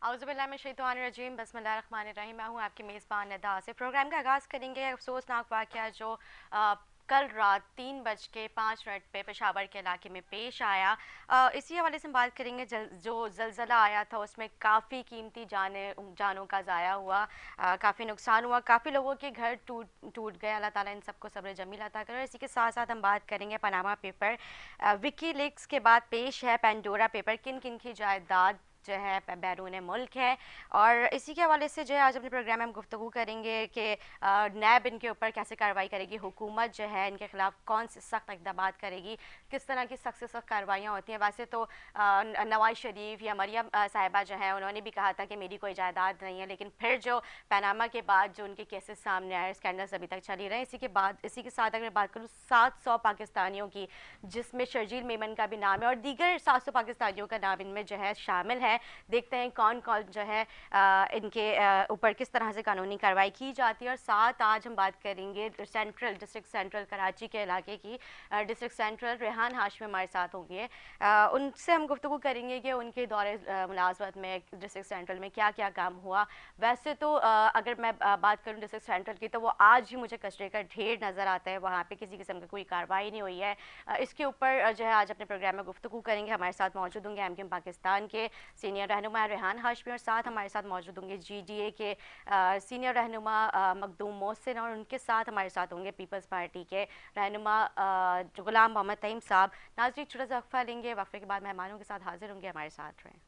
औज़ुबिल्लाहिमिनश्शैतानिर्रजीम बिस्मिल्लाहिर्रहमानिर्रहीम। मैं हूँ आपकी मेज़बान निदा आसिफ। प्रोग्राम का आगाज़ करेंगे अफसोसनाक वाक़या जो कल रात 3:05 पे पेशावर के इलाके में पेश आया। इसी हवाले से हम बात करेंगे। जो ज़लज़ला आया था उसमें काफ़ी कीमती जानों का ज़ाया हुआ, काफ़ी नुकसान हुआ, काफ़ी लोगों के घर टूट टूट गए। अल्लाह ताला इन सबको सब्र जमील अता करे। इसी के साथ साथ हम बात करेंगे पनामा पेपर, विकीलीक्स के बाद पेश है पेंडोरा पेपर, किन किन की जायदाद जो है बैरून मुल्क है। और इसी के हवाले से जो है आज अपने प्रोग्राम में हम गुफ्तगू करेंगे कि नैब इनके ऊपर कैसे कार्रवाई करेगी, हुकूमत जो है इनके खिलाफ कौन से सख्त इक़दाम करेगी, किस तरह की सख्त से सख्त कार्रवाइयाँ होती हैं। वैसे तो नवाज शरीफ या मरियम साहिबा जो है उन्होंने भी कहा था कि मेरी कोई जायदाद नहीं है, लेकिन फिर जो पनामा के बाद जो उनके केसेस सामने आए, स्कैंडल्स अभी तक चल ही रहे हैं। इसी के साथ अगर बात करूँ 700 पाकिस्तानियों की, जिसमें शर्जील मेमन का भी नाम है और दीगर 700 पाकिस्तानियों का नाम इनमें जो है शामिल है। देखते हैं कौन कौन जो है इनके ऊपर किस तरह से कानूनी कार्रवाई की जाती है। और साथ आज हम बात करेंगे डिस्ट्रिक्ट सेंट्रल कराची के इलाके की। डिस्ट्रिक्ट सेंट्रल रेहान हाशमी हमारे साथ होंगे। उनसे हम गुफ्तगू करेंगे कि उनके दौरे मुलाजमत में डिस्ट्रिक्ट सेंट्रल में क्या क्या काम हुआ। वैसे तो अगर मैं बात करूँ डिस्ट्रिक्ट सेंट्रल की, तो वो आज ही मुझे कचरे का ढेर नज़र आता है, वहाँ पे किसी किस्म की कोई कार्रवाई नहीं हुई है। इसके ऊपर जो है आज अपने प्रोग्राम में गुफ्तगू करेंगे। हमारे साथ मौजूद होंगे एमक्यूएम पाकिस्तान के सीनियर रहनुमा रेहान हाशमी, और साथ हमारे साथ मौजूद होंगे जीडीए के सीनियर रहनुमा मखदूम मोहसिन, और उनके साथ हमारे साथ होंगे पीपल्स पार्टी के रहनुमा गुलाम मोहम्मद तईम साहब। नाज़रीन, छोटा सा वक्फा लेंगे, वक्फे के बाद मेहमानों के साथ हाजिर होंगे। हमारे साथ रहें।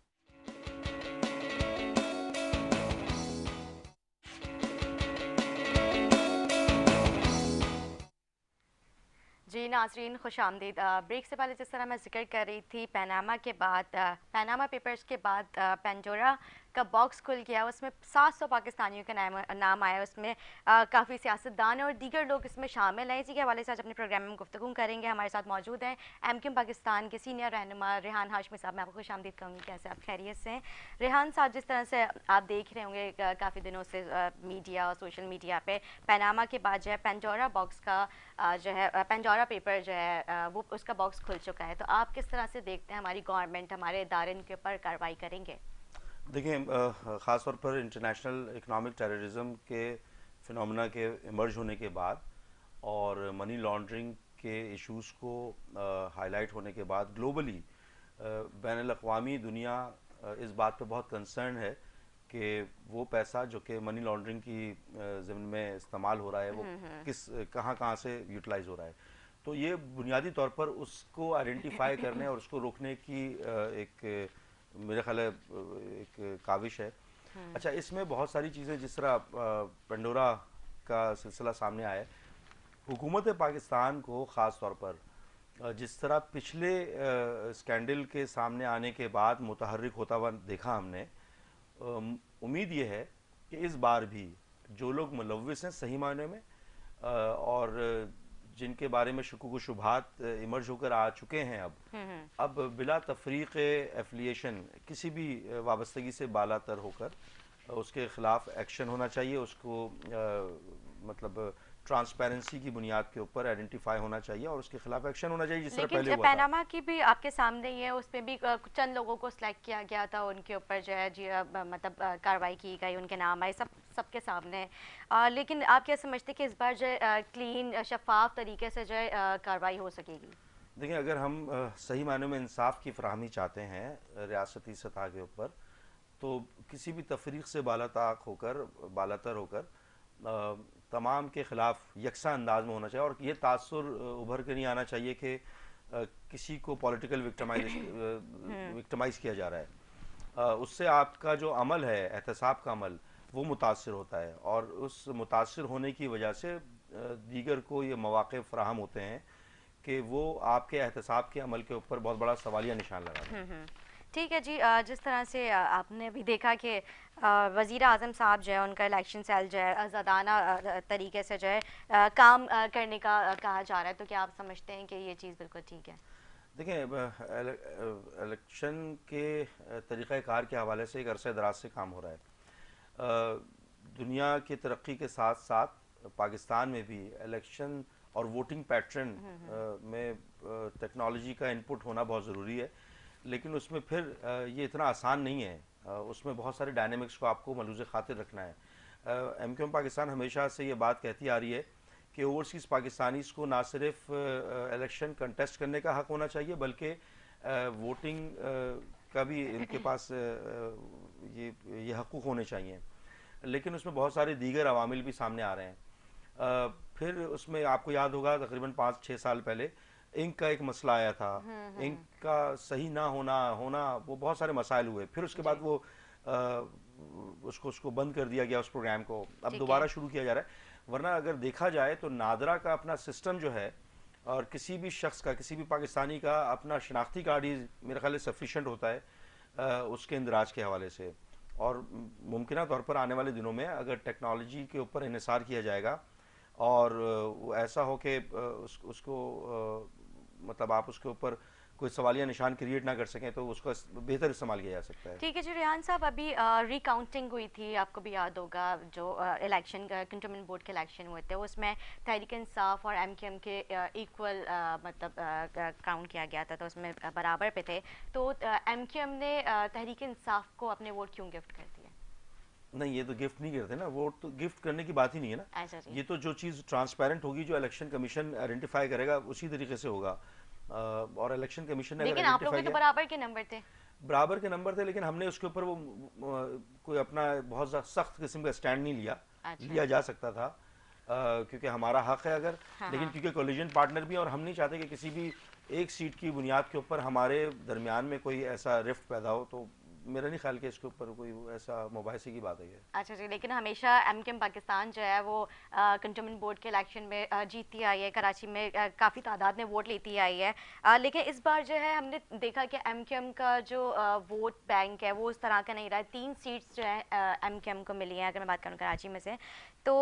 जी नाज़रीन, खुश आमदीद। ब्रेक से पहले जिस तरह मैं जिक्र कर रही थी, पैनामा पेपर्स के बाद पेंडोरा का बॉक्स खुल गया। उसमें 700 पाकिस्तानियों का नाम आया। उसमें काफ़ी सियासतदान और दीगर लोग इसमें शामिल हैं। इसी के हवाले से आज अपने प्रोग्राम में गुफ्तगू करेंगे। हमारे साथ मौजूद हैं एमक्यूएम पाकिस्तान के सीनियर रहनुमा रेहान हाशमी साहब। मैं आपको खुश आमदीद कहूँगी। कैसे आप खैरियत से हैं रेहान साहब? जिस तरह से आप देख रहे होंगे काफ़ी दिनों से मीडिया और सोशल मीडिया पे पैनामा के बाद जो है पेंडोरा बॉक्स का जो है पेंडोरा पेपर जो है वो उसका बॉक्स खुल चुका है। तो आप किस तरह से देखते हैं हमारी गवर्नमेंट, हमारे इदारे इनके ऊपर कार्रवाई करेंगे? देखिए, ख़ास तौर पर इंटरनेशनल इकोनॉमिक टेररिज्म के फिनोमेना के इमर्ज होने के बाद और मनी लॉन्ड्रिंग के इश्यूज़ को हाईलाइट होने के बाद ग्लोबली बैनुल-अक़वामी दुनिया इस बात पे बहुत कंसर्न है कि वो पैसा जो कि मनी लॉन्ड्रिंग की ज़िम्न में इस्तेमाल हो रहा है, वो किस कहाँ से यूटिलाइज़ हो रहा है। तो ये बुनियादी तौर पर उसको आइडेंटिफाई करने और उसको रोकने की एक मेरा ख्याल है एक काविश है। अच्छा, इसमें बहुत सारी चीज़ें, जिस तरह पेंडोरा का सिलसिला सामने आया है, हुकूमत पाकिस्तान को ख़ास तौर पर जिस तरह पिछले स्कैंडल के सामने आने के बाद मुतहर्रिक होता हुआ देखा हमने, उम्मीद ये है कि इस बार भी जो लोग मुलव्विस हैं सही मायने में और जिनके बारे में शुकूक शुबहात इमर्ज होकर आ चुके हैं, अब बिला तफरीक एफिलिएशन किसी भी वाबस्तगी से बालातर होकर उसके ख़िलाफ़ एक्शन होना चाहिए। उसको मतलब ट्रांसपेरेंसी की बुनियाद के ऊपर आइडेंटिफाई होना चाहिए और उसके खिलाफ एक्शन होना चाहिए, जिस तरह लेकिन पहले हुआ था। पैनामा की भी आपके सामने ही है, उसमें भी चंद लोगों को सिलेक्ट किया गया था, उनके ऊपर जो है जी मतलब कार्रवाई की गई, उनके नाम आए, सबके सामने। लेकिन आप क्या समझते कि इस बार जो क्लीन शफाफ तरीके से जो है कार्रवाई हो सकेगी? देखिए, अगर हम सही मायने में इंसाफ की फराहमी चाहते हैं रियासती सतह के ऊपर, तो किसी भी तफरीक से बालातर होकर तमाम के ख़िलाफ़ यकसा अंदाज में होना चाहिए। और ये तासुर उभर के नहीं आना चाहिए कि किसी को पॉलिटिकल विक्टमाइज़ किया जा रहा है। उससे आपका जो अमल है, एहतसाब का अमल, वो मुतासर होता है और उस मुतासर होने की वजह से दीगर को ये मौक़े फ़राहम होते हैं कि वो आपके एहतसाब के अमल के ऊपर बहुत बड़ा सवालिया निशान लगा दें। ठीक है जी। जिस तरह से आपने भी देखा कि वज़ीर आज़म साहब जो है उनका इलेक्शन सेल जो है आज़ादाना तरीके से जो है काम करने का कहा जा रहा है। तो क्या आप समझते हैं कि ये चीज़ बिल्कुल ठीक है? देखें, इलेक्शन के तरीक़ाकार के हवाले से एक अरसे दराज से काम हो रहा है। दुनिया की तरक्की के साथ साथ पाकिस्तान में भी इलेक्शन और वोटिंग पैटर्न में टेक्नोलॉजी का इनपुट होना बहुत ज़रूरी है, लेकिन उसमें फिर ये इतना आसान नहीं है। उसमें बहुत सारे डायनेमिक्स को आपको मलूज़ खातिर रखना है। एमक्यूएम पाकिस्तान हमेशा से ये बात कहती आ रही है कि ओवरसीज़ पाकिस्तानीज़ को ना सिर्फ इलेक्शन कंटेस्ट करने का हक़ होना चाहिए, बल्कि वोटिंग का भी इनके पास ये हकूक़ होने चाहिए। लेकिन उसमें बहुत सारे दीगर अवामिल भी सामने आ रहे हैं। फिर उसमें आपको याद होगा तकरीबन 5-6 साल पहले इंक का एक मसला आया था। इंक का सही ना होना वो बहुत सारे मसाइल हुए। फिर उसके बाद वो उसको बंद कर दिया गया उस प्रोग्राम को। अब दोबारा शुरू किया जा रहा है। वरना अगर देखा जाए तो नादरा का अपना सिस्टम जो है, और किसी भी शख्स का, किसी भी पाकिस्तानी का अपना शनाख्ती कार्ड ही मेरे ख्याल से सफिशेंट होता है उसके इंदराज के हवाले से। और मुमकिन तौर पर आने वाले दिनों में अगर टेक्नोलॉजी के ऊपर इन्हिसार किया जाएगा और ऐसा हो कि उसको मतलब आप उसके ऊपर कोई सवालिया निशान क्रिएट ना कर सकें, तो उसका बेहतर इस्तेमाल किया जा सकता है। ठीक है जी रेहान साहब, अभी रिकाउंटिंग हुई थी, आपको भी याद होगा, जो इलेक्शन कंटोनमेंट बोर्ड के इलेक्शन हुए थे उसमें तहरीक इंसाफ और एमक्यूएम के इक्वल मतलब काउंट किया गया था, तो उसमें बराबर पे थे। तो एमक्यूएम ने तहरीक इंसाफ को अपने वोट क्यों गिफ्ट कर दिए? नहीं, ये तो गिफ्ट नहीं करते ना, वोट तो गिफ्ट करने की बात ही नहीं है ना। अच्छा जी। ये तो जो चीज़ ट्रांसपेरेंट होगी, जो इलेक्शन कमीशन आइडेंटिफाई करेगा, उसी तरीके से होगा। और इलेक्शन कमीशन ने लेकिन आप लोगों के तो बराबर के नंबर थे। बराबर के नंबर थे, लेकिन हमने उसके ऊपर वो कोई अपना बहुत सख्त किस्म का स्टैंड नहीं लिया। अच्छा। लिया जा सकता था क्योंकि हमारा हक है अगर। लेकिन क्योंकि कोलिजन पार्टनर भी, और हम नहीं चाहते कि किसी भी एक सीट की बुनियाद के ऊपर हमारे दरमियान में कोई ऐसा रिफ्ट पैदा हो, तो मेरा नहीं ख्याल कि इसके ऊपर कोई ऐसा मुबाहिसे की बात है। अच्छा जी, लेकिन हमेशा एमक्यूएम पाकिस्तान जो है वो कंटोनमेंट बोर्ड के इलेक्शन में जीतती आई है, कराची में काफ़ी तादाद में वोट लेती आई है। लेकिन इस बार जो है हमने देखा कि एमक्यूएम का जो वोट बैंक है वो उस तरह का नहीं रहा है। 3 सीट्स जो है एमक्यूएम को मिली हैं, अगर मैं बात करूँ कराची में से। तो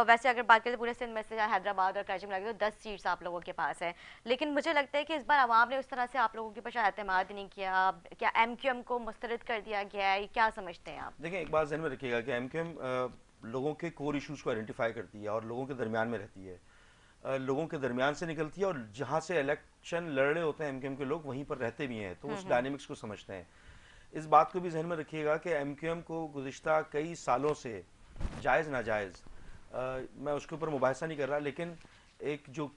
वैसे अगर बात करें पूरे सिंध में से, हैदराबाद और कराची में लगे तो 10 सीट्स आप लोगों के पास है। लेकिन मुझे लगता है कि इस बार आवाम ने उस तरह से आप लोगों के ऊपर एतमाद नहीं किया। क्या एमक्यूएम को मुस्तरद कर दिया गया है, क्या समझते हैं आप? देखिए, एक बात ध्यान में रखिएगा कि एमक्यूएम लोगों के कोर इश्यूज़ को आइडेंटिफाई करती है और लोगों के दरमियान में रहती है। लोगों के दरमियान से निकलती है, और जहाँ से इलेक्शन लड़ रहे होते हैं एमक्यूएम के लोग, वहीं पर रहते भी हैं, तो उस डायनेमिक्स को समझते हैं। इस बात को भी जहन में रखिएगा कि एमक्यूएम को गुज़िश्ता कई सालों से जायज़ नाजायज़, मैं उसके ऊपर मुबाहिसा नहीं कर रहा, लेकिन एक जो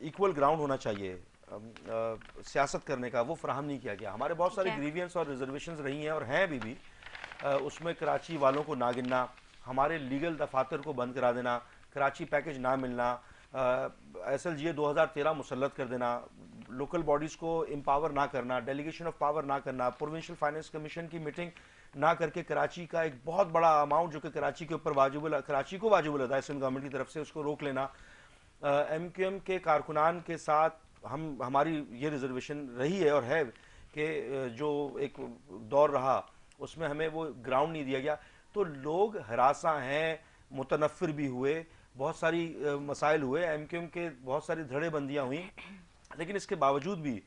इक्वल ग्राउंड होना चाहिए सियासत करने का, वो फराहम नहीं किया गया। हमारे बहुत सारे ग्रीवियंस और रिजर्वेशंस रही हैं और हैं अभी भी। उसमें कराची वालों को ना गिनना, हमारे लीगल दफातर को बंद करा देना, कराची पैकेज ना मिलना, SLGA 2013 मुसल्लत कर देना, लोकल बॉडीज़ को एम्पावर ना करना, डेलीगेशन ऑफ पावर ना करना, प्रोविंशियल फाइनेंस कमीशन की मीटिंग ना करके कराची का एक बहुत बड़ा अमाउंट जो कि कराची के ऊपर कराची को वाजिबुल अदा है सिंध गवर्नमेंट की तरफ से, उसको रोक लेना। एमक्यूएम के कारकुनान के साथ हमारी ये रिजर्वेशन रही है और है कि जो एक दौर रहा उसमें हमें वो ग्राउंड नहीं दिया गया, तो लोग हरासा हैं, मुतनफ़िर भी हुए, बहुत सारी मसाइल हुए, एमक्यूएम के बहुत सारी धड़ेबंदियाँ हुई। लेकिन इसके बावजूद भी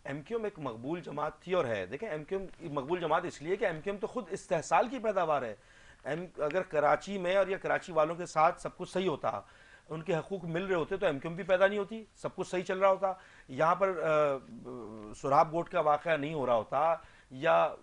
एमक्यूएम एक मकबूल जमात थी और है। देखें, एमक्यूएम मकबूल जमात इसलिए कि एमक्यूएम तो खुद इस्तेहसाल की पैदावार है। अगर कराची में और या कराची वालों के साथ सब कुछ सही होता, उनके हकूक़ मिल रहे होते, तो एमक्यूएम भी पैदा नहीं होती, सब कुछ सही चल रहा होता, यहाँ पर सुराब बोट का वाक़या नहीं हो रहा होता, या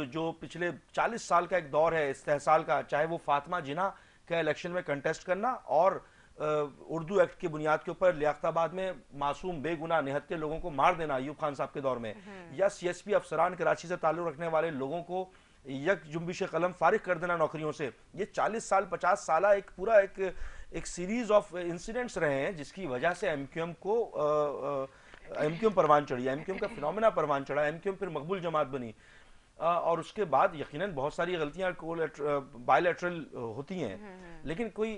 जो पिछले 40 साल का एक दौर है इस्तेहसाल का, चाहे वो फातिमा जिन्ना का इलेक्शन में कंटेस्ट करना और उर्दू एक्ट की बुनियाद के ऊपर लियाकताबाद में मासूम बेगुनाह निहत्ते लोगों को मार देना अयूब खान साहब के दौर में, या CSP अफसरान कराची से ताल्लुक़ रखने वाले लोगों को यक जुम्बिश कलम फारिग कर देना नौकरियों से, ये 40 साल 50 साल एक पूरा एक सीरीज ऑफ इंसिडेंट्स रहे हैं जिसकी वजह से एमक्यूएम परवान चढ़ी, एमक्यूएम का फिनोमेना परवान चढ़ा, एमक्यूएम फिर मकबूल जमात बनी। और उसके बाद यकीनन बहुत सारी गलतियां बायलैटरल होती हैं, लेकिन कोई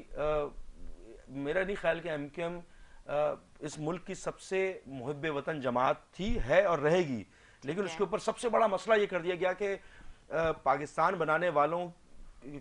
मेरा नहीं ख्याल कि एमक्यूएम इस मुल्क की सबसे मुहिब्बे वतन जमात थी, है और रहेगी। लेकिन उसके ऊपर सबसे बड़ा मसला ये कर दिया गया कि पाकिस्तान बनाने वालों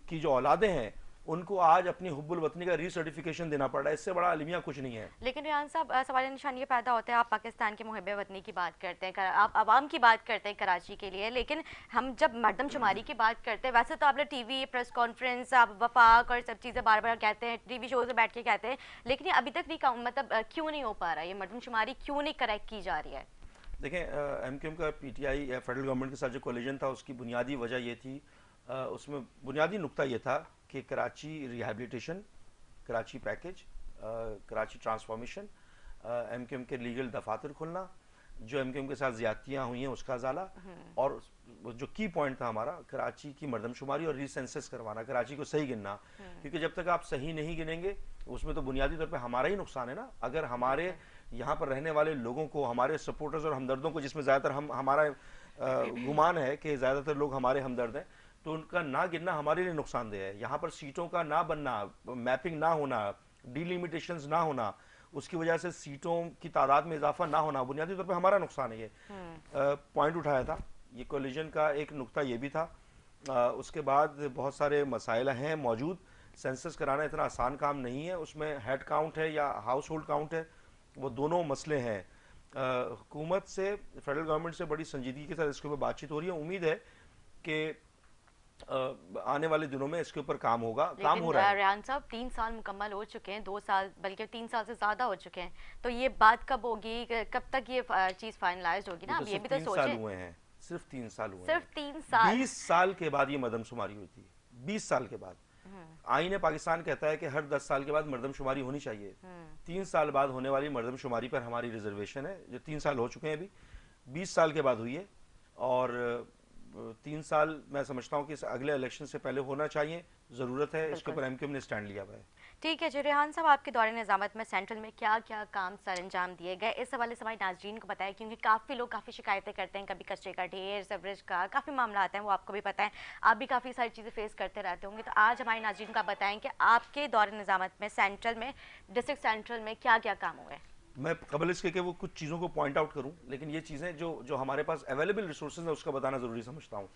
की जो औलादें हैं उनको आज अपनी हुब्बुल वतनी का रीसर्टिफिकेशन देना पड़ रहा है। इससे बड़ा अलमिया कुछ नहीं है। लेकिन रेहान साहब, सवाल निशान ये पैदा होता है, आप पाकिस्तान के मुहिब्बे वतनी की बात करते हैं, आप आवाम की बात करते हैं कराची के लिए, लेकिन हम जब मर्दमशुमारी की बात करते हैं, वैसे तो आपने टीवी प्रेस कॉन्फ्रेंस, आप वफाक और सब चीज़ें बार बार कहते हैं, टीवी शोज़ में बैठ के कहते हैं, लेकिन ये अभी तक भी मतलब क्यों नहीं हो पा रहा है, ये मर्दमशुमारी क्यों नहीं करेक्ट की जा रही है? देखें, एमक्यूएम का PTI या फेडरल गवर्नमेंट के साथ जो कोलिजन था, उसकी बुनियादी वजह ये थी उसमें बुनियादी नुक्ता ये था कि Karachi rehabilitation, Karachi package, Karachi transformation, MQM के लीगल दफातर खुलना, जो एमक्यूएम के साथ ज्यादतियाँ हुई हैं उसका अजाला, और जो की पॉइंट था हमारा कराची की मरदमशुमारी और रीसेंसस करवाना, कराची को सही गिनना। क्योंकि जब तक आप सही नहीं गिनेंगे उसमें तो बुनियादी तौर पे हमारा ही नुकसान है ना। अगर हमारे यहाँ पर रहने वाले लोगों को, हमारे सपोर्टर्स और हमदर्दों को, जिसमें ज़्यादातर हमारा गुमान है कि ज़्यादातर लोग हमारे हमदर्द हैं, तो उनका ना गिनना हमारे लिए नुकसानदेह है। यहाँ पर सीटों का ना बनना, मैपिंग ना होना, डिलिमिटेशंस ना होना, उसकी वजह से सीटों की तादाद में इजाफा ना होना, बुनियादी तौर पे हमारा नुकसान है। ये पॉइंट उठाया था, ये कोलिजन का एक नुक्ता ये भी था। उसके बाद बहुत सारे मसाइल हैं मौजूद। सेंसस कराना इतना आसान काम नहीं है, उसमें हेड काउंट है या हाउस होल्ड काउंट है, वो दोनों मसले हैं। हुकूमत से, फेडरल गवर्नमेंट से बड़ी संजीदगी के साथ इसके ऊपर बातचीत हो रही है। उम्मीद है कि आने वाले दिनों में इसके ऊपर काम होगा, काम हो रहा है। रेहान साहब 3 साल मुकम्मल हो चुके हैं, 2 साल बल्कि 3 साल से ज़्यादा हो चुके हैं, तो ये बात कब होगी, कब तक ये चीज़ फाइनलाइज होगी ना? अब ये भी तो सोचें। हुए हैं, सिर्फ 3 साल हुए हैं, सिर्फ 3 साल। 20 साल के बाद ये मरदमशुमारी हुई थी, 20 साल के बाद। आईन पाकिस्तान कहता है कि हर 10 साल के बाद मरदमशुमारी होनी चाहिए। 3 साल बाद होने वाली मरदमशुमारी पर हमारी रिजर्वेशन है, जो 3 साल हो चुके हैं अभी, 20 साल के बाद हुई है। और 3 साल मैं समझता हूँ कि इस अगले इलेक्शन से पहले होना चाहिए, ज़रूरत है। इसके ऊपर एमक्यूएम ने स्टैंड लिया हुआ है। ठीक है जी। रेहान साहब, आपके दौरे निज़ामत में सेंट्रल में क्या क्या काम सर अंजाम दिए गए, इस हवाले से हमारे नाज़रीन को बताएं, क्योंकि काफ़ी लोग काफ़ी शिकायतें करते हैं, कभी कचरे का ढेर, सीवरेज का काफ़ी मामला आते हैं, वो आपको भी पता है, आप भी काफ़ी सारी चीज़ें फेस करते रहते होंगे। तो आज हमारे नाज़रीन को बताएं कि आपके दौरे निज़ामत में सेंट्रल में, डिस्ट्रिक्ट सेंट्रल में क्या क्या काम हुए। मैं कबल इसके कि वो कुछ चीज़ों को पॉइंट आउट करूं, लेकिन ये चीज़ें जो हमारे पास अवेलेबल रिसोर्सेज है उसका बताना ज़रूरी समझता हूँ।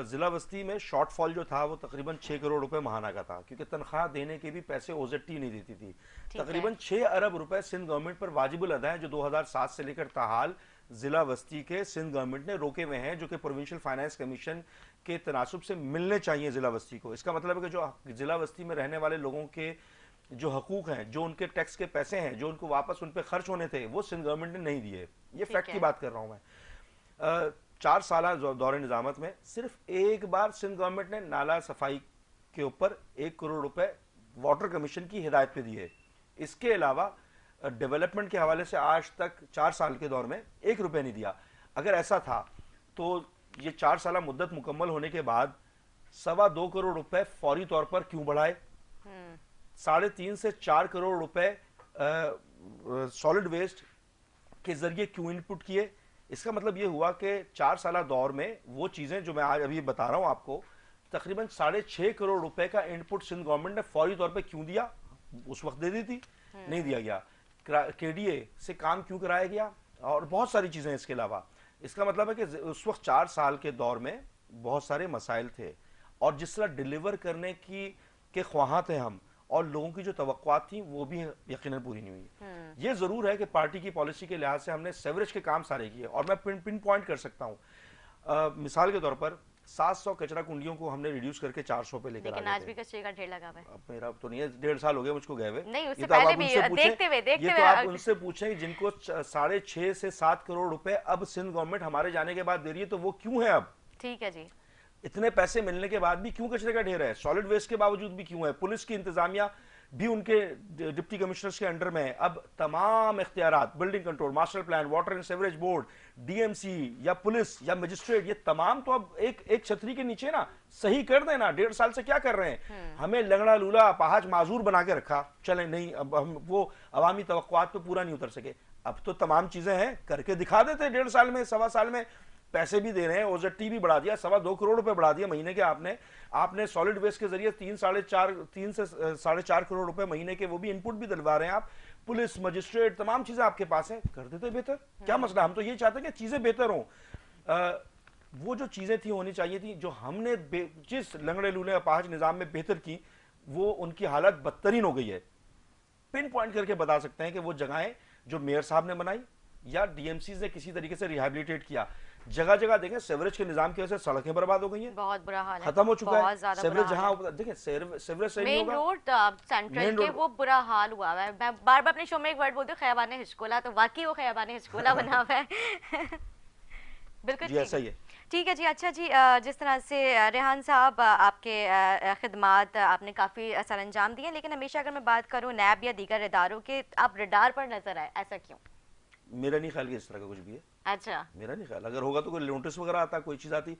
ज़िला बस्ती में शॉर्टफॉल जो था वो तकरीबन 6 करोड़ रुपए माहाना का था, क्योंकि तनख्वाह देने के भी पैसे ओजेटी नहीं देती थी। तकरीबन 6 अरब रुपए सिंध गवर्नमेंट पर वाजिबुल अदा है, जो 2007 से लेकर ताहाल ज़िला बस्ती के सिंध गवर्नमेंट ने रोके हुए हैं, जो कि प्रोविंशियल फाइनेंस कमीशन के तनासुब से मिलने चाहिए ज़िला बस्ती को। इसका मतलब है कि जो ज़िला बस्ती में रहने वाले लोगों के जो हकूक हैं, जो उनके टैक्स के पैसे हैं, जो उनको वापस उन पर खर्च होने थे, वो सिंध गवर्नमेंट ने नहीं दिए। ये फैक्ट की बात कर रहा हूँ मैं। 4 साल दौरे निजामत में सिर्फ एक बार सिंध गवर्नमेंट ने नाला सफाई के ऊपर 1 करोड़ रुपए वाटर कमीशन की हिदायत पे दिए। इसके अलावा डेवलपमेंट के हवाले से आज तक 4 साल के दौर में 1 रुपये नहीं दिया। अगर ऐसा था तो ये 4 साल मुद्दत मुकम्मल होने के बाद 2.25 करोड़ रुपए फौरी तौर पर क्यों बढ़ाए? 3.5 से 4 करोड़ रुपए सॉलिड वेस्ट के जरिए क्यों इनपुट किए? इसका मतलब ये हुआ कि 4 साल दौर में वो चीज़ें जो मैं आज अभी बता रहा हूँ आपको, तकरीबन 6.5 करोड़ रुपए का इनपुट सिंध गवर्नमेंट ने फौरी तौर पे क्यों दिया? उस वक्त दे दी थी, नहीं दिया गया। केडीए से काम क्यों कराया गया? और बहुत सारी चीज़ें इसके अलावा। इसका मतलब है कि उस वक्त 4 साल के दौर में बहुत सारे मसाइल थे, और जिस तरह डिलीवर करने के ख्वाहां थे हम, और लोगों की जो तवक्कुआत थी वो भी यकीनन पूरी नहीं हुई। ये जरूर है कि पार्टी की पॉलिसी के लिहाज से हमने सेवरेज के काम सारे किए, और मैं पिन पॉइंट कर सकता हूँ। मिसाल के तौर पर 700 कचरा कुंडियों को हमने रिड्यूस करके 400 पे लेकर आ गए। आज भी कचरे का ढेर लगा हुआ है। अब मेरा तो नहीं है, 1.5 साल हो गए मुझको गए हुए। नहीं, उससे पहले भी देखते हुए ये तो आप उनसे पूछें जिनको 6.5 से 7 करोड़ रुपए अब सिंध गवर्नमेंट हमारे जाने के बाद दे रही है, तो वो क्यों है अब? ठीक है जी। इतने पैसे मिलने के बाद भी क्यों कचरे का ढेर है? सॉलिड वेस्ट के बावजूद भी क्यों है? पुलिस की इंतजामिया भी उनके डिप्टी कमिश्नर्स के अंडर में है। अब तमाम इख्तियारात, building control, master plan, water and sewerage board, DMC या पुलिस या मजिस्ट्रेट, ये तमाम तो अब एक छतरी के नीचे ना सही कर देना। 1.5 साल से क्या कर रहे हैं? हमें लंगड़ा लूला अपाहज माजूर बना के रखा। चले नहीं, अब हम वो अवामी तवक्कुआत पे पूरा नहीं उतर सके। अब तो तमाम चीजें हैं, करके दिखा देते। 1.5 साल में, 1.25 साल में पैसे भी दे रहे हैं। ओजेटी भी बढ़ा दिया, 2.25 करोड़ रुपए बढ़ा दिया महीने के। आपने सॉलिड वेस्ट के जरिए 3 से 4.5 करोड़ रुपए महीने के वो भी इनपुट भी दिलवा रहे हैं आप। पुलिस, मजिस्ट्रेट, तमाम चीजें आपके पास हैं, कर देते बेहतर। क्या मसला? हम तो ये चाहते हैं कि चीजें बेहतर हों। वो जो चीजें थी होनी चाहिए थी, जो हमने जिस लंगड़े लूले अपाहज निजाम में बेहतर की, वो उनकी हालत बदतरीन हो गई है। पिन पॉइंट करके बता सकते हैं कि वो जगहें जो मेयर साहब ने बनाई या डीएमसी ने किसी तरीके से रिहैबिलिटेट किया, जगह जगह देखें सेवरेज के निजाम की वजह से सड़कें बर्बाद हो गई हैं। बहुत बुरा हाल है, खत्म हो चुका है सेवरेज। जहां देखें सेवरेज सही नहीं होगा। मेन रोड सेंट्रल के वो बुरा हाल हुआ है। मैं बार बार अपने शो में एक वर्ड बोलती हूँ, खयाबाने हिचकोला, तो वाकई वो खयाबाने हिचकोला बना हुआ है। बिल्कुल जी, ऐसा ही है। ठीक है जी। अच्छा जी, जिस तरह से रेहान साहब, आपके खिदमात आपने काफ़ी सरअंजाम दिए, लेकिन हमेशा अगर मैं बात करूँ नैब या दीगर इदारों के, आप रडार पर नजर आए, ऐसा क्यों? मेरा नहीं ख्याल कि इस तरह का कुछ भी है। अच्छा। मेरा नहीं ख्याल, अगर होगा तो कोई नोटिस वगैरह आता, कोई चीज़ आती,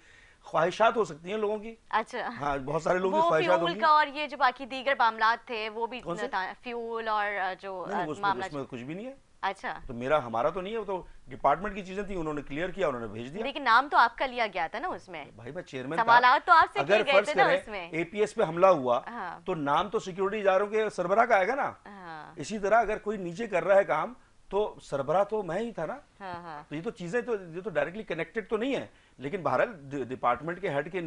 ख्वाहिशात हो सकती हैं लोगों की। अच्छा। हाँ, बहुत सारे लोगों वो की ख्वाहिशात फ्यूल होंगी। का और ये जो बाकी दीगर मामलात थे वो भी कौन से? फ्यूल और जो नहीं नहीं, उसमें मामला उसमें कुछ भी नहीं है। अच्छा। तो मेरा हमारा तो नहीं है, वो तो डिपार्टमेंट की चीज़ें थी, उन्होंने क्लियर किया, उन्होंने भेज दिया। लेकिन नाम तो आपका लिया गया था ना उसमें, भाई मैं चेयरमैन था। सवालात तो आपसे किए अगर गए फर्ज थे ना करें उसमें। एपीएस पे हमला हुआ, हाँ। तो नाम तो सिक्योरिटी इदारों के सरबराह का आएगा ना। हाँ। इसी तरह अगर कोई नीचे कर रहा है काम, तो सरबराह तो मैं ही था ना। हाँ। हाँ। तो ये तो चीजें, तो ये तो डायरेक्टली कनेक्टेड तो नहीं है, लेकिन बहरहाल डिपार्टमेंट के हेड के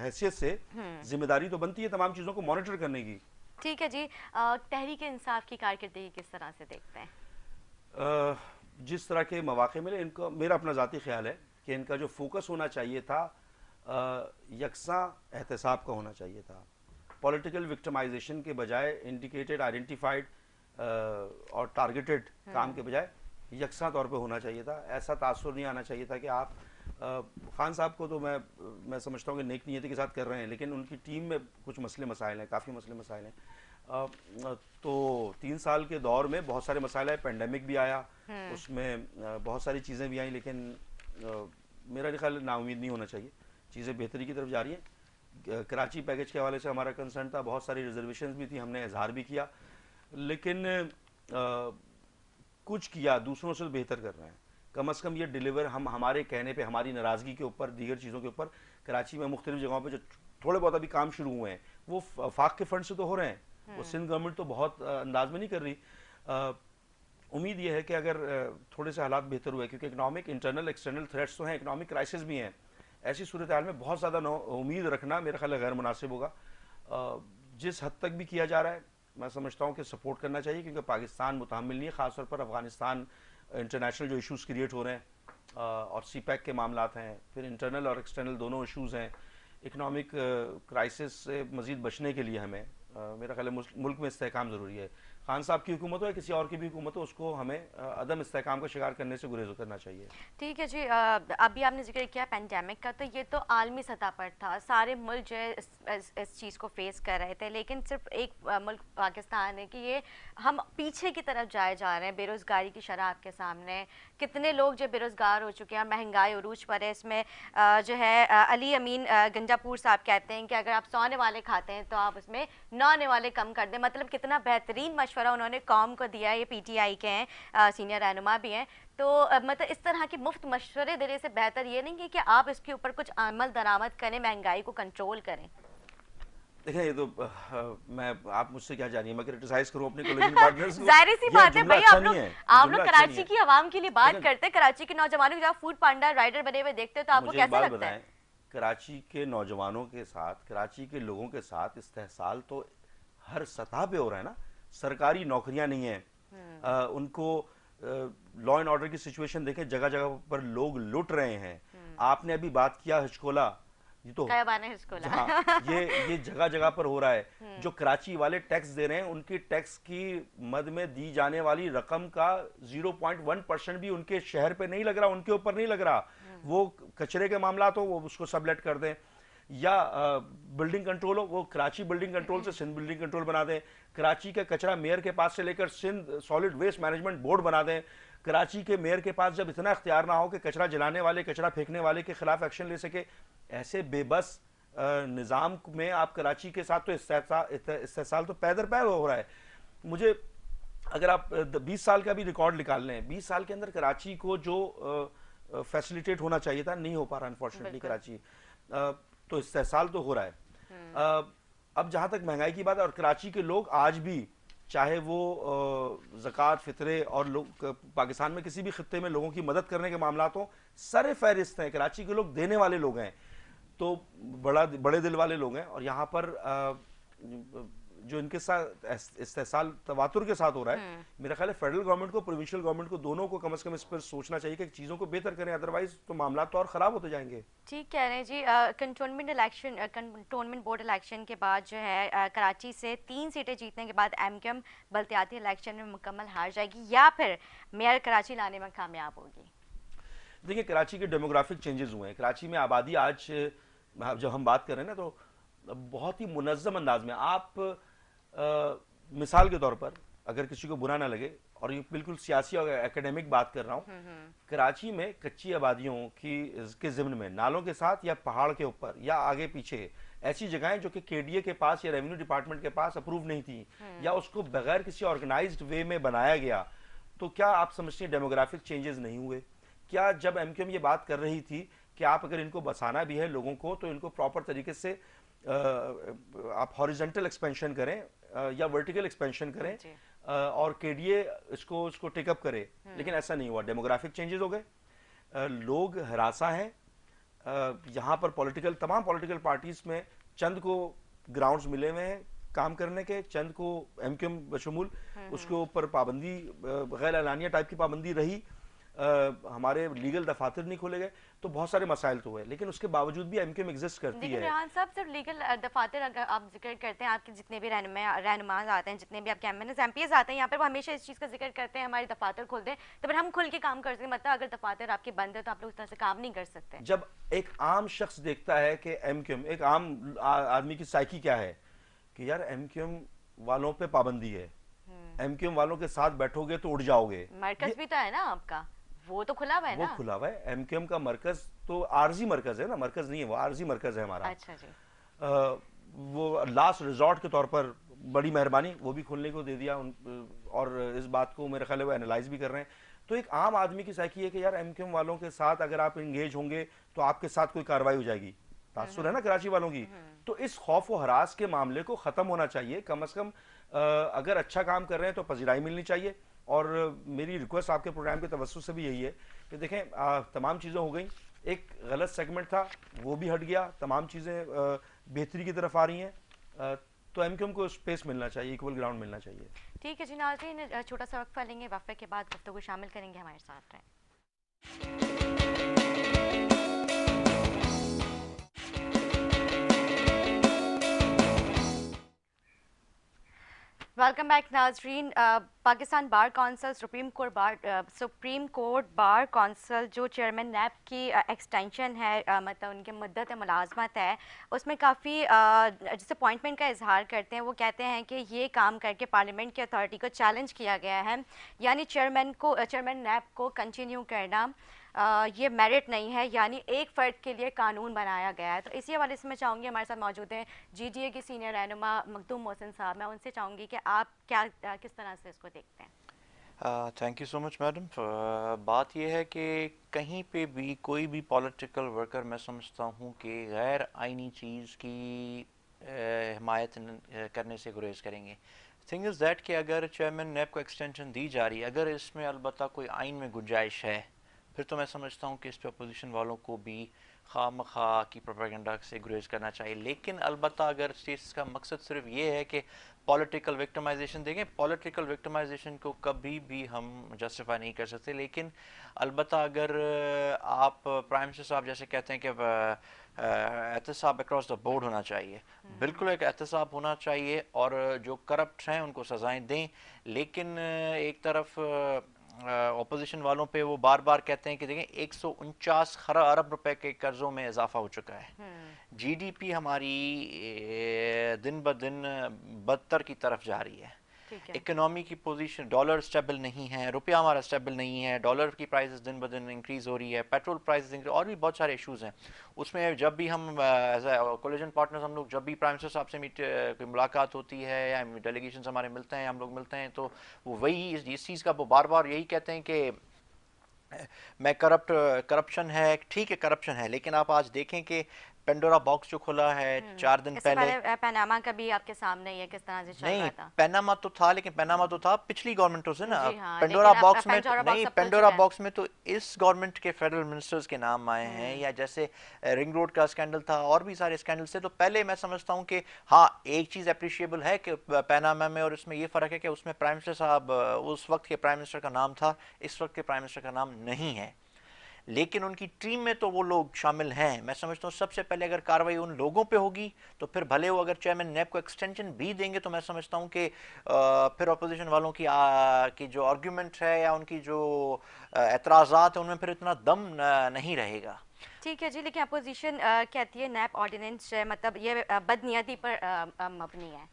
हैसियत से जिम्मेदारी तो बनती है तमाम चीजों को मॉनिटर करने की। ठीक है जी। तहरीक इंसाफ की कारकर्दगी किस तरह से देखते हैं? जिस तरह के मौके मिले इनको, मेरा अपना ज़ाती ख्याल है कि इनका जो फोकस होना चाहिए था यकसा एहतसाब का होना चाहिए था। पॉलिटिकल विक्टिमाइजेशन के बजाय इंडिकेटेड, आइडेंटिफाइड और टारगेटेड काम के बजाय यकसा तौर पे होना चाहिए था। ऐसा तासुर नहीं आना चाहिए था कि आप खान साहब को तो मैं समझता हूँ कि नेक नीयती के साथ कर रहे हैं, लेकिन उनकी टीम में कुछ मसले मसाइल हैं, काफ़ी मसले मसाइल हैं। तो 3 साल के दौर में बहुत सारे मसाइल आए, पेंडेमिक भी आया, उसमें बहुत सारी चीज़ें भी आई, लेकिन मेरा ख्याल नाउम्मीद नहीं होना चाहिए। चीज़ें बेहतरी की तरफ जा रही हैं। कराची पैकेज के हवाले से हमारा कंसर्न था, बहुत सारी रिजर्वेशंस भी थी, हमने इजहार भी किया, लेकिन कुछ किया दूसरों से बेहतर कर रहे हैं। कम अज़ कम ये डिलीवर, हम हमारे कहने पे, हमारी नाराज़गी के ऊपर, दीगर चीज़ों के ऊपर कराची में मुख्तलिफ जगहों पे जो थोड़े बहुत अभी काम शुरू हुए हैं वो फाक के फंड से तो हो रहे हैं। वो सिंध गवर्नमेंट तो बहुत अंदाज में नहीं कर रही। उम्मीद ये है कि अगर थोड़े से हालात बेहतर हुए, क्योंकि इकनॉमिक इंटरनल एक्सटर्नल थ्रेट्स तो हैं, इकनॉमिक क्राइसिस भी हैं, ऐसी सूरत हाल में बहुत ज़्यादा उम्मीद रखना मेरा ख्याल गैर मुनासिब होगा। जिस हद तक भी किया जा रहा है मैं समझता हूँ कि सपोर्ट करना चाहिए, क्योंकि पाकिस्तान मुतहम्मिल नहीं है, ख़ासतौर पर अफगानिस्तान, इंटरनेशनल जो इशूज़ क्रिएट हो रहे हैं और सीपैक के मामलात हैं, फिर इंटरनल और एक्सटर्नल दोनों इशूज़ हैं। इकनॉमिक क्राइसिस से मज़ीद बचने के लिए हमें मेरा ख्याल है मुल्क में इस्तेहकाम ज़रूरी है। खान साहब की हुकूमत हो या किसी और की भी हुकूमत हो, उसको हमें अदम इस्तेहकाम का शिकार करने से गुरेज करना चाहिए। ठीक है जी। अभी आपने जिक्र किया पेंडेमिक का, तो ये तो आलमी सतह पर था, सारे मुल्क जो है इस चीज़ को फेस कर रहे थे, लेकिन सिर्फ एक मुल्क पाकिस्तान है कि ये हम पीछे की तरफ जाए जा रहे हैं। बेरोज़गारी की शरह आपके सामने, कितने लोग जो बेरोज़गार हो चुके हैं, महंगाई उरूज पर है। इसमें जो है अली अमीन गंजापुर साहब कहते हैं कि अगर आप 100 वाले खाते हैं तो आप उसमें 9 वाले कम कर दें। मतलब कितना बेहतरीन मशवरा उन्होंने कौम को दिया है। ये पीटीआई के हैं, सीनियर रहनुमा भी हैं। तो मतलब इस तरह के मुफ्त मशवरे देने से बेहतर ये नहीं है कि आप इसके ऊपर कुछ अमल दरामद करें, महंगाई को कंट्रोल करें। देखें, ये तो मैं, आप मुझसे क्या जानिए, मैं क्रिटिसाइज करूं अपने कॉलेज पार्टनर्स को? जाहिर सी बात है भाई, अच्छा नहीं है, आप लोग जुमला अच्छा नहीं कराची है। की आवाम के लिए बात लेकिन करते हैं, कराची के नौजवानों को जब फूड पांडा राइडर बने हुए देखते हो तो आपको मुझे एक कैसा बात लगता है? बताएं, कराची के नौजवानों के साथ, कराची के लोगों के साथ इस्तेहसाल तो हर सतह पे हो रहा है ना। सरकारी नौकरियां नहीं है, उनको लॉ एंड ऑर्डर की सिचुएशन देखें, जगह जगह पर लोग लुट रहे हैं। आपने अभी बात किया हिचकोला, ये तो हाँ, ये जगह जगह पर हो रहा है। जो कराची वाले टैक्स दे रहे हैं, उनकी टैक्स की मद में दी जाने वाली रकम का 0.1% भी उनके शहर पे नहीं लग रहा, उनके ऊपर नहीं लग रहा। वो कचरे के मामला तो वो उसको सबलेट कर दें, या बिल्डिंग कंट्रोल हो, वो कराची बिल्डिंग कंट्रोल से सिंध बिल्डिंग कंट्रोल बना दें। कराची का कचरा मेयर के पास से लेकर Sindh solid waste management board बना दें। कराची के मेयर के पास जब इतना इख्तियार ना हो कि कचरा जलाने वाले, कचरा फेंकने वाले के खिलाफ एक्शन ले सके, ऐसे बेबस निज़ाम में आप कराची के साथ तो इस्तेहसाल तो पैदर पैद हो रहा है। मुझे, अगर आप 20 साल का भी रिकॉर्ड निकाल लें, 20 साल के अंदर कराची को जो फैसिलिटेट होना चाहिए था नहीं हो पा रहा अनफॉर्चुनेटली कराची। तो इस्तेहसाल तो हो रहा है। अब जहाँ तक महंगाई की बात है, और कराची के लोग आज भी, चाहे वो ज़कात, फितरे और लोग पाकिस्तान में किसी भी खित्ते में लोगों की मदद करने के मामला हो, सर फहरिस्त हैं। कराची के लोग देने वाले लोग हैं, तो बड़े दिल वाले लोग हैं। और यहाँ पर जो इनके साथ इस्तेहसाल तवातुर के साथ हो रहा है, मेरा ख्याल है फेडरल गवर्नमेंट को, प्रोविंशियल गवर्नमेंट को, दोनों को कम से कम इस पर सोचना चाहिए कि चीज़ों को बेहतर करें, अदरवाइज तो मामला तो और ख़राब होते जाएंगे। ठीक कह रहे हैं जी। कंटोनमेंट बोर्ड इलेक्शन के बाद जो है कराची से 3 सीटें जीतने के बाद एमक्यूएम बल्दियाती इलेक्शन में मुकम्मल हार जाएगी, या फिर मेयर कराची लाने में कामयाब होगी? देखिए कराची के डेमोग्राफिक चेंजेस हुए हैं। कराची में आबादी आज जब हम बात कर रहे हैं ना तो बहुत ही मुनज़्ज़म अंदाज में आप मिसाल के तौर पर अगर किसी को बुरा ना लगे और ये बिल्कुल सियासी और एकेडमिक बात कर रहा हूँ, कराची में कच्ची आबादियों की के ज़िम्न में नालों के साथ या पहाड़ के ऊपर या आगे पीछे ऐसी जगहें जो कि केडीए के पास या रेवेन्यू डिपार्टमेंट के पास अप्रूव नहीं थी या उसको बगैर किसी ऑर्गेनाइज्ड वे में बनाया गया, तो क्या आप समझते हैं डेमोग्राफिक चेंजेस नहीं हुए? क्या जब एमक्यूएम ये बात कर रही थी कि आप अगर इनको बसाना भी है लोगों को तो इनको प्रॉपर तरीके से आप हॉरिजेंटल एक्सपेंशन करें या वर्टिकल एक्सपेंशन करें और केडीए इसको टेकअप करे, लेकिन ऐसा नहीं हुआ। डेमोग्राफिक चेंजेस हो गए, लोग हरासा हैं। यहाँ पर तमाम पॉलिटिकल पार्टीज में चंद को ग्राउंड्स मिले हुए हैं काम करने के, चंद को एमक्यूएम बशमूल उसके ऊपर पाबंदी गैर एलानिया टाइप की पाबंदी रही, हमारे लीगल दफातर नहीं खोले गए, तो बहुत सारे मसाइल तो हुए, लेकिन उसके बावजूद भी एमक्यूएम एग्जिस्ट करती है। लेकिन रेहान साहब सिर्फ लीगल दफातर अगर आप जिक्र करते हैं, आपके जितने भी रहनुमाज आते हैं, जितने भी आपके एमएनएस एमपीएस आते हैं यहाँ पर, वो हमेशा इस चीज़ का जिक्र करते हैं हमारे दफातर खोल दें, तो फिर हम खुल के काम कर सकते हैं। मतलब अगर दफातर आपके बंद है तो आप लोग उस तरह से काम नहीं कर सकते। जब एक आम शख्स देखता है कि एमक्यूएम, एक आम आदमी की साइकी क्या है कि यार एमक्यूएम वालों पे पाबंदी है, एमक्यूएम वालों के साथ बैठोगे तो उड़ जाओगे। मरकज भी तो है ना आपका, वो तो खुला हुआ है ना? वो खुला हुआ है। एमक्यूएम का मरकज तो आरजी मरकज है ना, मरकज नहीं है वो, आरजी मरकज है हमारा। अच्छा जी। वो लास्ट रिजॉर्ट के तौर पर बड़ी मेहरबानी वो भी खोलने को दे दिया और इस बात को मेरे ख्याल है वो एनालाइज भी कर रहे हैं। तो एक आम आदमी की साइकी है कि यार एमक्यूएम वालों के साथ अगर आप इंगेज होंगे तो आपके साथ कोई कार्रवाई हो जाएगी, तासुर है ना कराची वालों की। तो इस खौफ व हरास के मामले को ख़त्म होना चाहिए। कम अज़ कम अगर अच्छा काम कर रहे हैं तो पजीराई मिलनी चाहिए। और मेरी रिक्वेस्ट आपके प्रोग्राम के तवज्जुह से भी यही है कि देखें तमाम चीज़ें हो गई, एक गलत सेगमेंट था वो भी हट गया, तमाम चीज़ें बेहतरी की तरफ आ रही हैं, तो एमक्यूएम को स्पेस मिलना चाहिए, इक्वल ग्राउंड मिलना चाहिए। ठीक है जी नाज़रीन, छोटा सा वक्फा लेंगे, वक्फे के बाद गुफ्तगू शामिल करेंगे, हमारे साथ रहें। वेलकम बैक नाजरीन। Pakistan bar council supreme court bar council जो चेयरमैन नैब की एक्सटेंशन है, मतलब उनकी मुद्दत मुलाजमत है, उसमें काफ़ी डिसअपॉइंटमेंट का इजहार करते हैं। वो कहते हैं कि ये काम करके पार्लियामेंट की अथॉरिटी को चैलेंज किया गया है, यानी चेयरमैन नैब को कंटिन्यू करना ये मेरिट नहीं है, यानी एक फ़र्द के लिए कानून बनाया गया है। तो इसी हवाले से मैं चाहूँगी, हमारे साथ मौजूद हैं जीडीए के सीनियर रहनुमा मखदूम मोहसिन साहब, मैं उनसे चाहूँगी कि आप किस तरह से इसको देखते हैं। Thank you so much madam. बात यह है कि कहीं पे भी कोई भी पॉलिटिकल वर्कर मैं समझता हूँ कि गैर आइनी चीज़ की हिमायत करने से गुरेज करेंगे। थिंग इज़ दैट कि अगर चेयरमैन नैब को एक्सटेंशन दी जा रही है, अगर इसमें अलबत्ता कोई आइन में गुंजाइश है, फिर तो मैं समझता हूँ कि इस पर अपोजिशन वालों को भी खामखा की प्रोपेगेंडा से गुरेज करना चाहिए। लेकिन अलबत्ता अगर स्टेट्स का मकसद सिर्फ ये है कि पॉलिटिकल विक्टिमाइजेशन देखें, पॉलिटिकल विक्टिमाइजेशन को कभी भी हम जस्टिफाई नहीं कर सकते। लेकिन अलबत्ता अगर आप प्राइम मिनिस्टर साहब जैसे कहते हैं कि एहतसाब अक्रॉस द बोर्ड होना चाहिए, बिल्कुल एक एहतसाब होना चाहिए और जो करप्ट हैं उनको सजाएं दें। लेकिन एक तरफ ऑपोजिशन वालों पे वो बार बार कहते हैं कि देखें 149 अरब रुपए के कर्जों में इजाफा हो चुका है, जीडीपी हमारी दिन ब दिन बदतर की तरफ जा रही है, इकोनॉमी की पोजीशन, डॉलर स्टेबल नहीं है, रुपया हमारा स्टेबल नहीं है, डॉलर की प्राइसेस दिन ब दिन इंक्रीज हो रही है, पेट्रोल प्राइसेस और भी बहुत सारे इश्यूज हैं। उसमें जब भी हम एज ए कोलिजन पार्टनर्स हम लोग जब भी प्राइम मिनिस्टर साहब से कोई मुलाकात होती है या डेलीगेशन हमारे मिलते हैं, हम लोग मिलते हैं, तो वो वही इस चीज़ का वो बार बार यही कहते हैं कि मैं करप्शन है, ठीक है करप्शन है, लेकिन आप आज देखें कि पेंडोरा बॉक्स जो खुला है 4 दिन पहले पनामा का भी आपके सामने ही है, किस तरह से चल रहा था। पनामा तो था, लेकिन पनामा तो था पिछली गवर्नमेंटों से ना। पेंडोरा बॉक्स में नहीं, पेंडोरा बॉक्स में तो इस गवर्नमेंट के फेडरल मिनिस्टर्स के नाम आए हैं, या जैसे रिंग रोड का स्कैंडल था और भी सारे स्कैंडल से। तो पहले मैं समझता हूँ कि हाँ एक चीज़ अप्रिशिएबल है कि पनामा में और इसमें ये फ़र्क है कि उसमें प्राइम मिनिस्टर साहब उस वक्त के प्राइम मिनिस्टर का नाम था, इस वक्त के प्राइम मिनिस्टर का नाम नहीं है। लेकिन उनकी टीम में तो वो लोग शामिल हैं। मैं समझता हूँ सबसे पहले अगर कार्रवाई उन लोगों पे होगी तो फिर भले वो अगर चेयरमैन नैब को एक्सटेंशन भी देंगे तो मैं समझता हूँ कि फिर अपोजिशन वालों की जो आर्ग्यूमेंट है या उनकी जो एतराज़ात है उनमें फिर इतना दम नहीं रहेगा। ठीक है जी, लेकिन अपोजिशन कहती है नैप ऑर्डिनेंस मतलब ये बदनीयती पर मबनी है।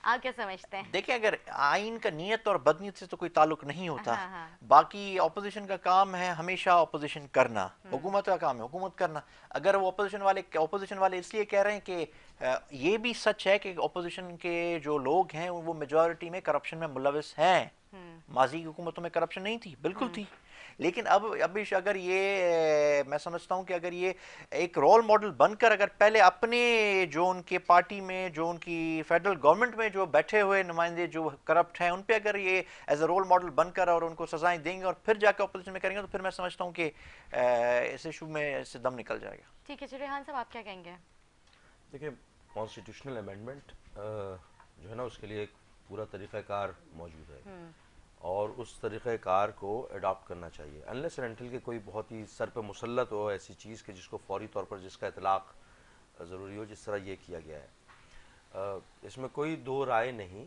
आप क्या समझते हैं? देखिए, अगर आइन का नियत और बदनीयत से तो कोई ताल्लुक नहीं होता। हाँ हाँ। बाकी ऑपोजिशन का काम है हमेशा ऑपोजिशन करना, हुकूमत का काम है हुकूमत करना। अगर वो ऑपोजिशन वाले इसलिए कह रहे हैं कि ये भी सच है कि ऑपोजिशन के जो लोग हैं वो मेजॉरिटी में करप्शन में मुलविस हैं। माजी की हुकूमतों में करप्शन नहीं थी, बिल्कुल थी। लेकिन अब अगर ये मैं समझता हूँ कि अगर ये एक रोल मॉडल बनकर अगर पहले अपने जो उनके पार्टी में जो उनकी फेडरल गवर्नमेंट में जो बैठे हुए नुमाइंदे जो करप्ट हैं उन पे अगर ये एज अ रोल मॉडल बनकर और उनको सजाएं देंगे और फिर जाकर अपोजिशन में करेंगे तो फिर मैं समझता हूँ कि इस इशू में से दम निकल जाएगा। ठीक है जी, रेहान साहब आप क्या कहेंगे? देखिए, कॉन्स्टिट्यूशनल अमेंडमेंट जो है ना, उसके लिए एक पूरा तरीक़ाकार मौजूद है और उस तरीक़ाकार को अडॉप्ट करना चाहिए। अनलेस एंड अनटिल के कोई बहुत ही सर पे मुसल्लत हो ऐसी चीज़ के जिसको फौरी तौर पर जिसका इतलाक़ ज़रूरी हो, जिस तरह ये किया गया है। इसमें कोई दो राय नहीं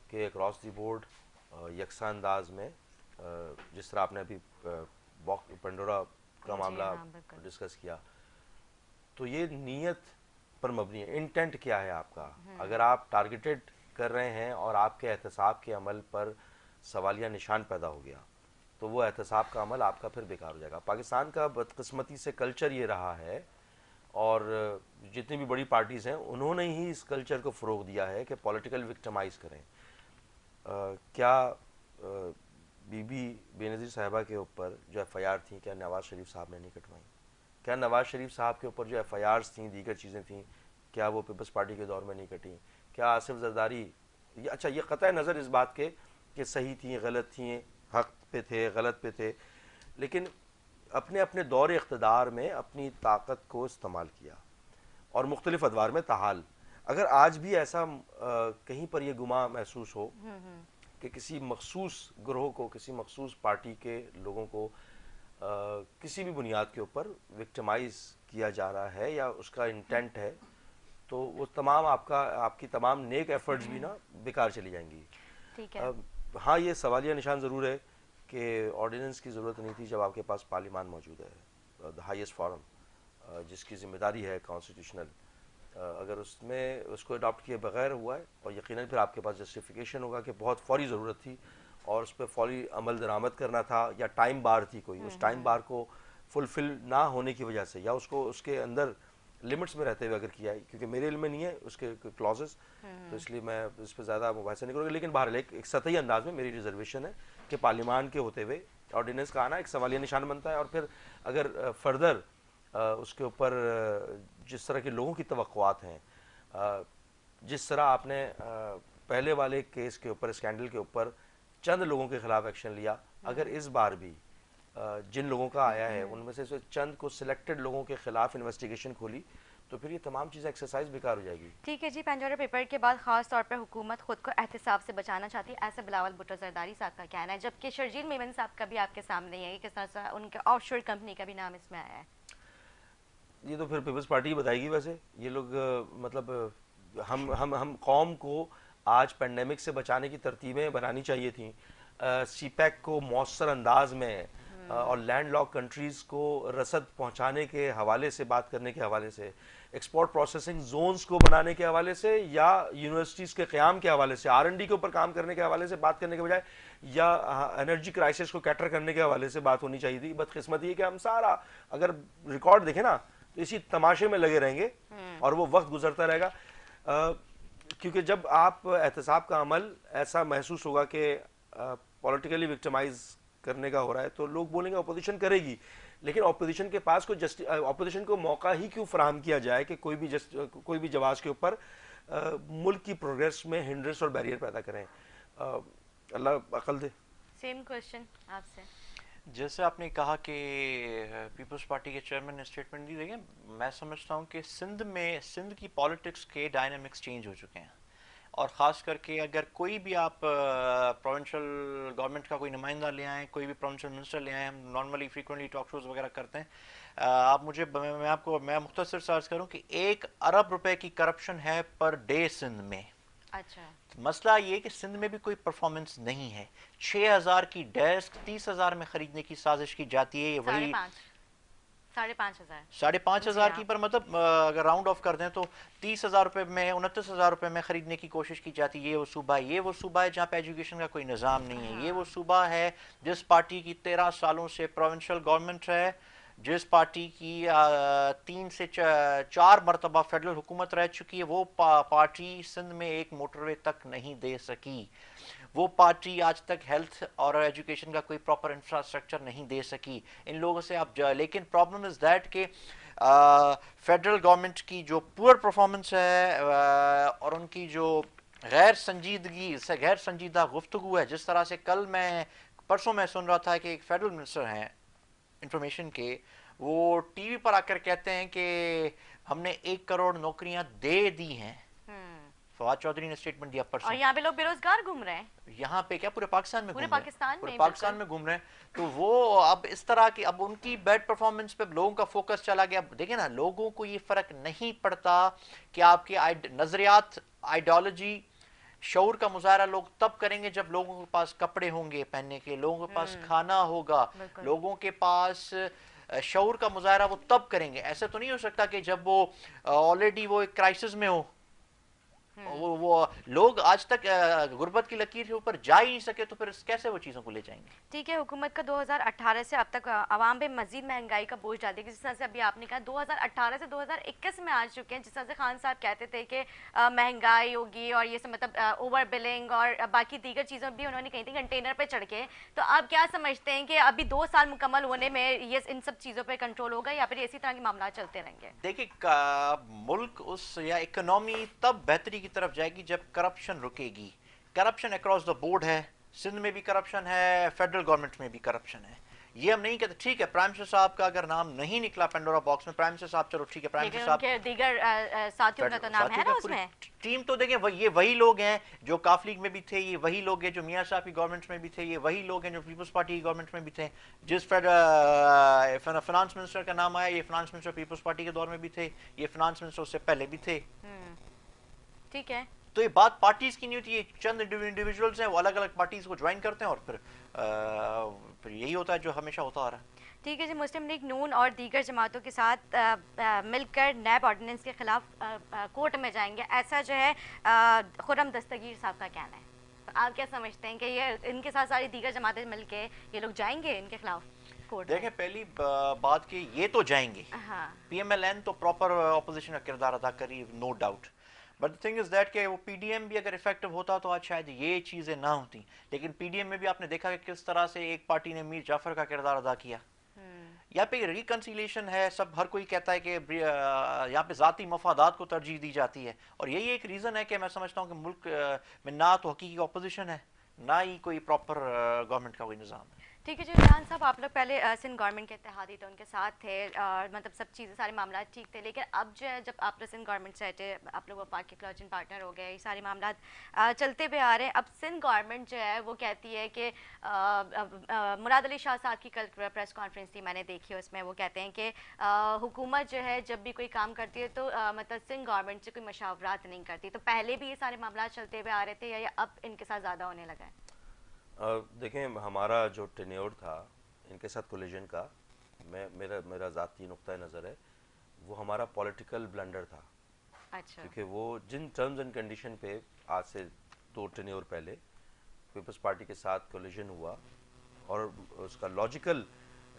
कि अक्रॉस द बोर्ड यकसा अंदाज में जिस तरह आपने अभी पेंडोरा का मामला डिस्कस किया, तो ये नीयत पर मबनी है। इंटेंट क्या है आपका? अगर आप टारगेटेड कर रहे हैं और आपके एहतसाब के अमल पर सवालिया निशान पैदा हो गया तो वो एहतसाब का अमल आपका फिर बेकार हो जाएगा। पाकिस्तान का बदकिस्मती से कल्चर ये रहा है और जितनी भी बड़ी पार्टीज़ हैं उन्होंने ही इस कल्चर को फ़रोग दिया है कि पॉलिटिकल विक्टिमाइज़ करें। क्या बीबी बेनज़ीर साहिबा के ऊपर जो FIR थी, क्या नवाज़ शरीफ साहब ने नहीं कटवाई? क्या नवाज़ शरीफ साहब के ऊपर जो FIRs थी, दीगर चीज़ें थी, क्या वो पीपल्स पार्टी के दौर में नहीं कटी? क्या आसिफ जरदारी अच्छा, ये क़तई नज़र इस बात के कि सही थी गलत थी, हक़ पे थे गलत पे थे, लेकिन अपने अपने दौर इक़्तिदार में अपनी ताकत को इस्तेमाल किया और मुख्तलिफ़ अदवार में ताहाल। अगर आज भी ऐसा कहीं पर यह गुमा महसूस हो कि किसी मखसूस ग्रोह को, किसी मखसूस पार्टी के लोगों को किसी भी बुनियाद के ऊपर विक्टिमाइज़ किया जा रहा है या उसका इंटेंट है, तो वो तमाम आपकी तमाम नेक एफर्ट्स भी ना बेकार चली जाएंगी। ठीक है। हाँ, ये सवालिया निशान ज़रूर है कि ऑर्डिनेंस की ज़रूरत नहीं थी जब आपके पास पार्लियामान मौजूद है, द हाईएस्ट फॉरम जिसकी ज़िम्मेदारी है कॉन्स्टिट्यूशनल। अगर उसमें उसको अडॉप्ट किए बगैर हुआ है और यकीनन फिर आपके पास जस्टिफिकेशन होगा कि बहुत फौरी ज़रूरत थी और उस पर फौरी अमल दरामद करना था या टाइम बार थी कोई, उस टाइम बार को फुलफ़िल ना होने की वजह से या उसको उसके अंदर लिमिट्स में रहते हुए अगर किया है, क्योंकि मेरे इल्म में नहीं है उसके क्लॉजेस, तो इसलिए मैं इस पर ज़्यादा मुबाहिसा नहीं करूँगा। लेकिन बहरहाल एक सतही अंदाज में मेरी रिजर्वेशन है कि पार्लियामान के होते हुए ऑर्डिनेंस का आना एक सवालिया निशान बनता है और फिर अगर फर्दर उसके ऊपर जिस तरह के लोगों की तवक्कुआत हैं, जिस तरह आपने पहले वाले केस के ऊपर, स्कैंडल के ऊपर चंद लोगों के खिलाफ एक्शन लिया, अगर इस बार भी जिन लोगों का आया है उनमें से चंद को सिलेक्टेड लोगों के खिलाफ इन्वेस्टिगेशन खोली, तो फिर ये तमाम चीज़ें एक्सरसाइज बेकार हो जाएगी। ठीक है जी, पेंडोरा पेपर के बाद खास तौर पर हुकूमत खुद को एहतसाब से बचाना चाहती है, ऐसा बिलावल भुट्टो जरदारी साहब का कहना है, जबकि शर्जील मेमन साहब का भी आपके सामने है, किस तरह से उनके ऑफशोर कंपनी का भी नाम इसमें आया है। ये तो फिर पीपल्स पार्टी बताएगी। वैसे ये लोग मतलब हम कौम को आज पेंडेमिक से बचाने की तरतीबें बनानी चाहिए थी। सीपैक को मौसर अंदाज में और लैंडलॉक कंट्रीज़ को रसद पहुंचाने के हवाले से बात करने के हवाले से, एक्सपोर्ट प्रोसेसिंग जोन्स को बनाने के हवाले से या यूनिवर्सिटीज़ के क़याम के हवाले से, R&D के ऊपर काम करने के हवाले से बात करने के बजाय या एनर्जी क्राइसिस को कैटर करने के हवाले से बात होनी चाहिए थी। बदकिस्मती है कि हम सारा अगर रिकॉर्ड देखें ना तो इसी तमाशे में लगे रहेंगे और वो वक्त गुजरता रहेगा, क्योंकि जब आप एहतसाब का अमल ऐसा महसूस होगा कि पॉलिटिकली विक्टिमाइज करने का हो रहा है तो लोग बोलेंगे अपोजिशन करेगी, लेकिन अपोजिशन के पास अपोजिशन को मौका ही क्यों फराहम किया जाए कि कोई भी जवाब के ऊपर मुल्क की प्रोग्रेस में हिंड्रेंस और बैरियर पैदा करें। अल्लाह अकल दे। सेम क्वेश्चन आपसे। जैसे आपने कहा कि पीपल्स पार्टी के चेयरमैन ने स्टेटमेंट दी, देखिए मैं समझता हूँ कि सिंध की पॉलिटिक्स के डायनामिक्स चेंज हो चुके हैं। और ख़ास करके अगर कोई भी आप प्रोविंशियल गवर्नमेंट का कोई नुमाइंदा ले आएँ, कोई भी प्रोविंशियल मिनिस्टर ले आएँ, हम नॉर्मली फ्रीक्वेंटली टॉक शोज़ वगैरह करते हैं, आप मुझे मैं मुख्तसर सा अर्ज़ करूँ कि 1 अरब रुपए की करप्शन है पर डे सिंध में। अच्छा। मसला ये कि सिंध में भी कोई परफॉर्मेंस नहीं है। 6,000 की डेस्क 30,000 में खरीदने की साजिश की जाती है। वही 5,500 5,500 की, पर मतलब अगर राउंड ऑफ कर दें तो 30,000 रुपये में 29,000 रुपये में खरीदने की कोशिश की जाती है। ये वो सूबा है जहाँ पे एजुकेशन का कोई निज़ाम नहीं है। ये वो सूबा है जिस पार्टी की 13 सालों से प्रोविंशियल गवर्नमेंट है, जिस पार्टी की 3 से 4 मरतबा फेडरल हुकूमत रह चुकी है। वो पार्टी सिंध में एक मोटरवे तक नहीं दे सकी। वो पार्टी आज तक हेल्थ और एजुकेशन का कोई प्रॉपर इंफ्रास्ट्रक्चर नहीं दे सकी। इन लोगों से आप लेकिन प्रॉब्लम इज़ दैट कि फेडरल गवर्नमेंट की जो पुअर परफॉर्मेंस है और उनकी जो गैर संजीदा गुफ्तगू है, जिस तरह से परसों मैं सुन रहा था कि एक फेडरल मिनिस्टर हैं इंफॉर्मेशन के, वो टीवी पर आकर कहते हैं कि हमने 1 करोड़ नौकरियां दे दी हैं। फवाद चौधरी ने स्टेटमेंट दिया परसों। और यहाँ पे लोग बेरोजगार घूम रहे हैं। यहाँ पे क्या पूरे पाकिस्तान में पूरे घूम रहे हैं, पूरे पाकिस्तान में घूम रहे हैं। तो वो अब इस तरह की, अब उनकी बैड परफॉर्मेंस पे लोगों का फोकस चला गया। देखिए ना, लोगों को ये फर्क नहीं पड़ता कि आपके नजरियात, आइडियोलॉजी, शऊर का मुजाहरा लोग तब करेंगे जब लोगों के पास कपड़े होंगे पहनने के, लोगों के पास खाना होगा, लोगों के पास शऊर का मुजाहरा वो तब करेंगे। ऐसा तो नहीं हो सकता कि जब वो ऑलरेडी वो एक क्राइसिस में हो। वो लोग आज तक गुर्बत की लकीर के ऊपर जा ही नहीं सके, तो फिर कैसे वो चीज़ों को ले जाएंगे। ठीक है, हुकूमत का 2018 से अब तक आवाम पे मजीद महंगाई का बोझ डाल देगी। जिस तरह से अभी आपने कहा 2018 से 2021 में आ चुके हैं। जिस तरह से खान साहब कहते थे कि महंगाई होगी और ये सब, मतलब ओवर बिलिंग और बाकी दीगर चीज़ों भी उन्होंने कही थी कंटेनर पे चढ़ के। तो आप क्या समझते हैं कि अभी 2 साल मुकम्मल होने में ये इन सब चीज़ों पर कंट्रोल होगा या फिर इसी तरह के मामला चलते रहेंगे? देखिए, मुल्क उस या इकोनॉमी तब बेहतरी की तरफ जाएगी जब करप्शन रुकेगी। करप्शन अक्रॉस द बोर्ड है, सिंध में भी करप्शन है, फेडरल गवर्नमेंट में भी करप्शन है। ये हम नहीं कहते। ठीक है, प्राइम मिनिस्टर साहब का अगर नाम नहीं निकला पेंडोरा बॉक्स में, प्राइम मिनिस्टर साहब चलो ठीक है, प्राइम मिनिस्टर साहब दीगर साथियों का तो नाम है ना उसमें। टीम तो देखें, ये वही लोग हैं जो काफ लीग में भी थे, ये वही लोग हैं जो मियां साहब की गवर्नमेंट में भी थे, ये वही लोग हैं जो पीपल्स पार्टी की गवर्नमेंट में भी थे। जिस फाइनेंस मिनिस्टर का नाम आया, ये फाइनेंस मिनिस्टर पीपल्स पार्टी के दौर में भी थे, ये फाइनेंस मिनिस्टर उससे पहले भी थे। ठीक है, तो ये बात पार्टीज की नहीं होती। ये चंद इंडिविजुअल्स हैं, वो अलग अलग पार्टीज को ज्वाइन करते हैं और फिर यही होता है जो हमेशा होता आ रहा है। ठीक है जी। मुस्लिम लीग नून और दीगर जमातों के साथ मिलकर नैब ऑर्डिनेंस के खिलाफ कोर्ट में जाएंगे, ऐसा जो है खुर्रम दस्तगीर साहब का कहना है। तो आप क्या समझते हैं कि ये इनके साथ सारी दीगर जमातें मिलके ये लोग जाएंगे इनके खिलाफ कोर्ट? देखें, पहली बात कि ये तो जाएंगे। हाँ, PMLN तो प्रॉपर ऑपोजिशन का किरदार अदा करी, no doubt. But the thing is that कि वो PDM भी अगर इफेक्टिव होता तो आज शायद ये चीज़ें ना होती। लेकिन PDM में भी आपने देखा कि किस तरह से एक पार्टी ने मीर जाफर का किरदार अदा किया। यहाँ पे रिकन्सिलिएशन है, सब हर कोई कहता है कि यहाँ पे ज़ाती मफादात को तरजीह दी जाती है, और यही एक रीज़न है कि मैं समझता हूँ कि मुल्क में ना तो हकीकी ऑपोजिशन है, ना ही कोई प्रॉपर गवर्नमेंट का कोई निज़ाम है। ठीक है जी। इमरान साहब, आप लोग पहले सिंध गवर्नमेंट के इत्तेहादी थे, उनके साथ थे और मतलब सब चीज़ें, सारे मामला ठीक थे। लेकिन अब जो है, जब आप लोग सिंध गवर्नमेंट से हटे, आप लोग वफाक के क्लोजन पार्टनर हो गए, ये सारे मामला चलते हुए आ रहे हैं। अब सिंध गवर्नमेंट जो है वो कहती है कि मुराद अली शाह साहब की कल प्रेस कॉन्फ्रेंस थी, मैंने देखी, उसमें वो कहते हैं कि हुकूमत जो है जब भी कोई काम करती है तो मतलब सिंध गवर्नमेंट से कोई मशावरात नहीं करती। तो पहले भी ये सारे मामला चलते हुए आ रहे थे या अब इनके साथ ज़्यादा होने लगा है? देखें, हमारा जो टेन्योर था इनके साथ कोलिजन का, मेरा ज़ाती नुक्ता नज़र है, वो हमारा पॉलिटिकल ब्लंडर था। अच्छा। क्योंकि वो जिन टर्म्स एंड कंडीशन पे आज से 2 टेन्योर पहले पीपल्स पार्टी के साथ कोलिजन हुआ और उसका लॉजिकल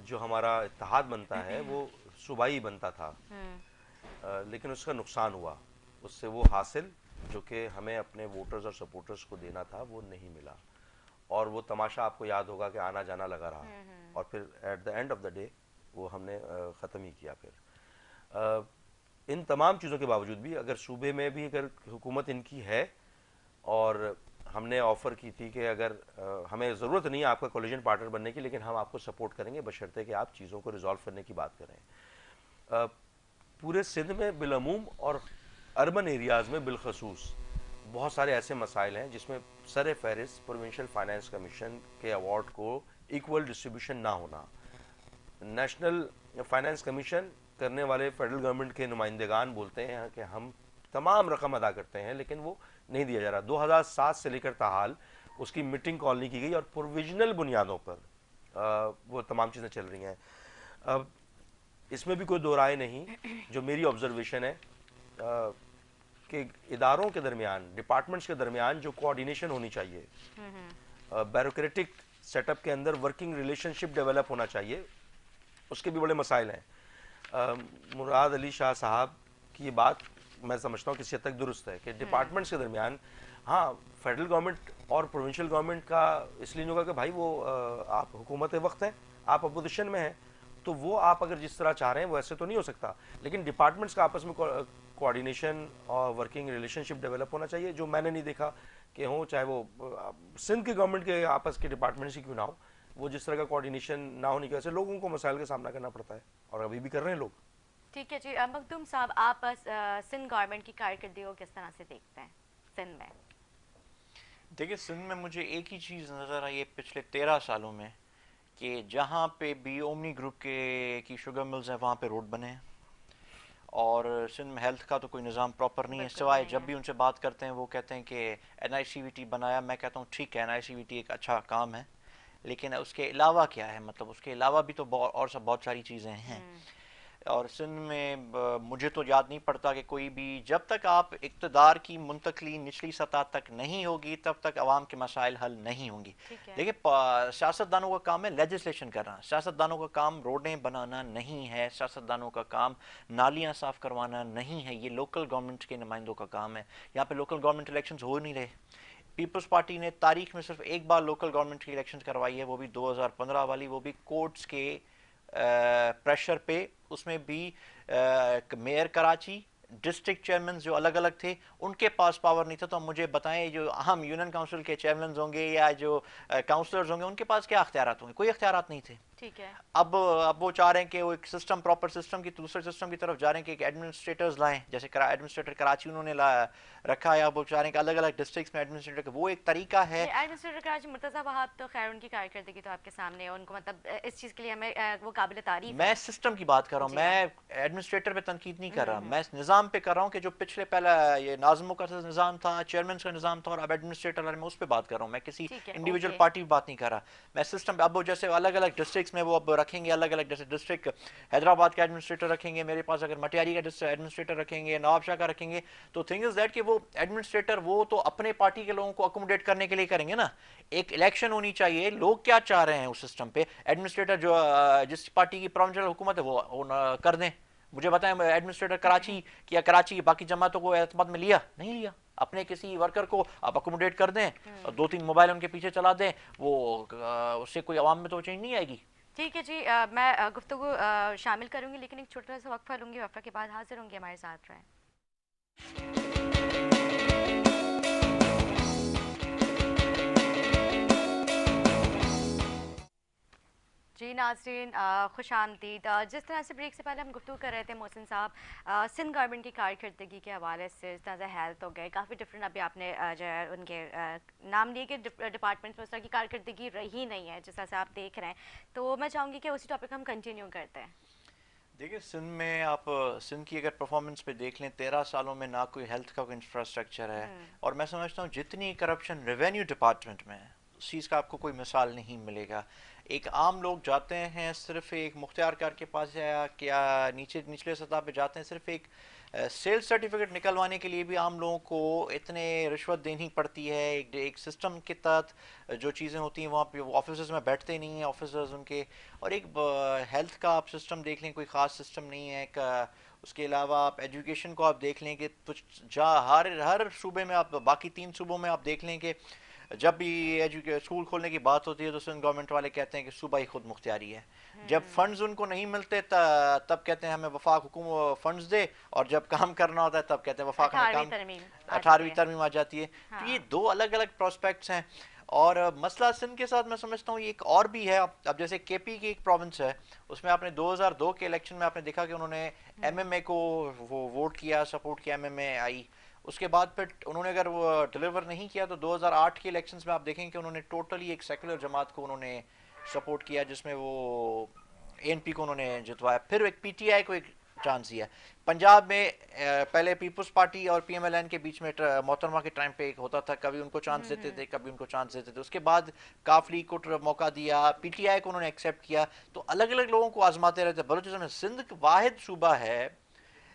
जो हमारा इत्तेहाद बनता है वो सूबाई बनता था, लेकिन उसका नुकसान हुआ, उससे वो हासिल जो कि हमें अपने वोटर्स और सपोर्टर्स को देना था वो नहीं मिला। और वो तमाशा आपको याद होगा कि आना जाना लगा रहा और फिर at the end of the day वो हमने ख़त्म ही किया। फिर इन तमाम चीज़ों के बावजूद भी अगर सूबे में भी अगर हुकूमत इनकी है और हमने ऑफ़र की थी कि अगर हमें ज़रूरत नहीं है आपका कोलिजन पार्टनर बनने की, लेकिन हम आपको सपोर्ट करेंगे बशर्ते कि आप चीज़ों को रिजॉल्व करने की बात करें। पूरे सिंध में बिलअमूम और अर्बन एरियाज़ में बिलखसूस बहुत सारे ऐसे मसाइल हैं जिसमें सर फहरिस्त प्रोविंशियल फाइनेंस कमीशन के अवार्ड को इक्वल डिस्ट्रीब्यूशन ना होना। नेशनल फाइनेंस कमीशन करने वाले फेडरल गवर्नमेंट के नुमाइंदेगान बोलते हैं कि हम तमाम रकम अदा करते हैं, लेकिन वो नहीं दिया जा रहा। 2007 से लेकर ताहाल उसकी मीटिंग कॉल नहीं की गई और प्रोविजनल बुनियादों पर वो तमाम चीज़ें चल रही हैं। अब इसमें भी कोई दो राय नहीं, जो मेरी ऑब्जर्वेशन है कि इदारों के दरमियान, डिपार्टमेंट्स के दरमियान जो कोऑर्डिनेशन होनी चाहिए, ब्यूरोक्रेटिक सेटअप के अंदर वर्किंग रिलेशनशिप डेवलप होना चाहिए, उसके भी बड़े मसाइल हैं। मुराद अली शाह साहब की बात मैं समझता हूँ किसी हद तक दुरुस्त है कि डिपार्टमेंट्स के दरमियान, हाँ फेडरल गवर्नमेंट और प्रोविंशियल गवर्नमेंट का इसलिए नहीं होगा कि भाई वो आप हुकूमत वक्त हैं, आप अपोजिशन में हैं, तो वो आप अगर जिस तरह चाह रहे हैं वो ऐसे तो नहीं हो सकता, लेकिन डिपार्टमेंट्स का आपस में कोऑर्डिनेशन और वर्किंग रिलेशनशिप डेवलप होना चाहिए, जो मैंने नहीं देखा कि हो, चाहे वो सिंध की गवर्नमेंट के आपस के डिपार्टमेंट्स ही क्यों ना हो, वो जिस तरह का कोऑर्डिनेशन ना होने की वजह से लोगों को मसाइल का सामना करना पड़ता है और अभी भी कर रहे हैं लोग। ठीक है जी। मखदूम साहब, आप सिंध गवर्नमेंट की कारकर्दगी को किस तरह से देखते हैं सिंध में? देखिए, सिंध में मुझे एक ही चीज़ नज़र आई है पिछले 13 सालों में कि जहाँ पे भी ओमनी ग्रुप की शुगर मिल्स हैं वहाँ पे रोड बने हैं, और सिंध में हेल्थ का तो कोई निज़ाम प्रॉपर नहीं है, सिवाय जब भी उनसे बात करते हैं वो कहते हैं कि NICVT बनाया। मैं कहता हूँ ठीक है, NICVT एक अच्छा काम है, लेकिन उसके अलावा क्या है, मतलब उसके अलावा भी तो और सब बहुत सारी चीज़ें हैं। और सिंध में मुझे तो याद नहीं पड़ता कि कोई भी, जब तक आप इक़्तिदार की मुंतकली निचली सतह तक नहीं होगी तब तक अवाम के मसाइल हल नहीं होंगी। देखिए, सियासतदानों का काम है लेजिस्लेशन करना, सियासतदानों का काम रोडें बनाना नहीं है, सियासतदानों का काम नालियाँ साफ़ करवाना नहीं है, ये लोकल गवर्नमेंट के नुमाइंदों का काम है। यहाँ पे लोकल गवर्नमेंट इलेक्शन हो नहीं रहे। पीपल्स पार्टी ने तारीख में सिर्फ एक बार लोकल गवर्नमेंट की इलेक्शन करवाई है, वो भी 2015 वाली, वो भी कोर्ट्स के प्रेशर पे। उसमें भी मेयर कराची, डिस्ट्रिक्ट चेयरमैन जो अलग अलग थे, उनके पास पावर नहीं था। तो मुझे बताएं, जो अहम यूनियन काउंसिल के चेयरमैन होंगे या जो काउंसलर्स होंगे, उनके पास क्या अख्तियारात होंगे? कोई अख्तियारात नहीं थे। ठीक है। अब वो चाह रहे हैं कि वो एक सिस्टम, प्रॉपर सिस्टम की दूसरे सिस्टम की तरफ जा रहे हैं कि एक एडमिनिस्ट्रेटर्स लाएं, जैसे एडमिनिस्ट्रेटर कराची उन्होंने रखा है। अब वो चाह रहे हैं कि अलग अलग डिस्ट्रिक्ट्स में एडमिनिस्ट्रेटर, वो एक तरीका है। एडमिनिस्ट्रेटर कराची मुर्तज़ा वहाब तो खैर उनकी कारकर्दगी तो आपके सामने है, उनको मतलब इस चीज़ के लिए हमें वो काबिल तारीफ है। मैं सिस्टम की बात कर रहा हूँ, मैं एडमिनिस्ट्रेटर पे तनकीद नहीं कर रहा, मैं निज़ाम पे कर रहा हूँ कि जो पिछले पहला ये नाज़िमों का निज़ाम था, चेयरमैन का निज़ाम था, और अब एडमिनिस्ट्रेटर, मैं उस पर बात कर रहा हूँ, मैं किसी इंडिविजुअल पार्टी की बात नहीं कर रहा। मैं सिस्टम, अब वो जैसे अलग अलग डिस्ट्रिक्ट्स में वो अब रखेंगे अलग अलग, जैसे डिस्ट्रिक्ट हैदराबाद का एडमिनिस्ट्रेटर रखेंगे, मेरे पास अगर मटियारी का एडमिनिस्ट्रेटर रखेंगे, नवाबशाह का रखेंगे, तो थिंग इज दैट कि वो एडमिनिस्ट्रेटर वो तो अपने पार्टी के लोगों को अकोमोडेट करने के लिए करेंगे ना। एक इलेक्शन होनी चाहिए, लोग क्या चाह रहे हैं उस सिस्टम पे, एडमिनिस्ट्रेटर जो जिस पार्टी की प्रोविंशियल हुकूमत है वो कर दें। मुझे बताएं, एडमिनिस्ट्रेटर कराची की या कराची की बाकी जमातों को एतमाद में लिया? नहीं लिया। अपने किसी वर्कर को आप अकोमोडेट कर दें, 2-3 मोबाइल उनके पीछे चला दें, वो उससे कोई अवाम में तो चेंज नहीं आएगी। ठीक है जी। मैं गुफ्तगू शामिल करूंगी, लेकिन एक छोटा सा वक्फा लूंगी, वक्फा के बाद हाजिर होंगे, हमारे साथ रहें। जी नाज़रीन, खुश आमदीद। जिस तरह से ब्रेक से पहले हम गुफ्तगू कर रहे थे मोहसिन साहब, सिंध गवर्नमेंट की कारकर्दगी के हवाले से, जिस तरह से हेल्थ हो गए, काफ़ी डिफरेंट, अभी आपने जो है उनके नाम लिए कि डिपार्टमेंट्स में उस तरह की कारकर्दगी रही नहीं है जिस तरह से आप देख रहे हैं, तो मैं चाहूँगी कि उसी टॉपिक हम कंटिन्यू करते हैं। देखिए, सिंध में आप सिंध की अगर परफॉर्मेंस पे देख लें, 13 सालों में ना कोई हेल्थ का कोई इंफ्रास्ट्रक्चर है, और मैं समझता हूँ जितनी करप्शन रेवेन्यू डिपार्टमेंट में है, उस चीज़ का आपको कोई मिसाल नहीं मिलेगा। एक आम लोग जाते हैं सिर्फ एक मुख्तियारकार के पास, या क्या निचले सतह पे जाते हैं सिर्फ एक सेल्स सर्टिफिकेट निकलवाने के लिए भी आम लोगों को इतने रिश्वत देनी पड़ती है। एक सिस्टम के तहत जो चीज़ें होती हैं वहाँ पे ऑफिस में बैठते नहीं हैं ऑफिसर्स उनके। और एक हेल्थ का आप सिस्टम देख लें, कोई ख़ास सिस्टम नहीं है। उसके अलावा आप एजुकेशन को आप देख लें कि हर सूबे में, आप बाकी 3 सूबों में आप देख लें कि जब भी स्कूल खोलने की बात होती है तो सिंध गवर्नमेंट वाले कहते हैं कि सूबा ही खुद मुख्तियारी है। जब फंड्स उनको नहीं मिलते तब कहते हैं हमें वफाक हुकूमत फंड्स दे, और जब काम करना होता है तब कहते हैं वफाक में काम, 18वीं तरमीम आ जाती है। तो ये 2 अलग अलग प्रोस्पेक्ट्स हैं। और मसला सिंध के साथ मैं समझता हूँ ये एक और भी है। अब जैसे केपी की एक प्रोविंस है, उसमें आपने 2002 के इलेक्शन में आपने देखा कि उन्होंने MMA को वो वोट किया, सपोर्ट किया, MMA आई। उसके बाद फिर उन्होंने अगर वो डिलीवर नहीं किया तो 2008 के इलेक्शंस में आप देखेंगे कि उन्होंने टोटली एक सेकुलर जमात को उन्होंने सपोर्ट किया, जिसमें वो एएनपी को उन्होंने जितवाया, फिर एक पीटीआई को एक चांस दिया। पंजाब में पहले पीपल्स पार्टी और पीएमएलएन के बीच में मोहतरमा के टाइम पे एक होता था, कभी उनको चांस देते थे, कभी उनको चांस देते थे। उसके बाद काफली को मौका दिया, पीटीआई को उन्होंने एक्सेप्ट किया, तो अलग अलग लोगों को आजमाते रहते। बलूचिस्तान में सिंध वाहिद सूबा है,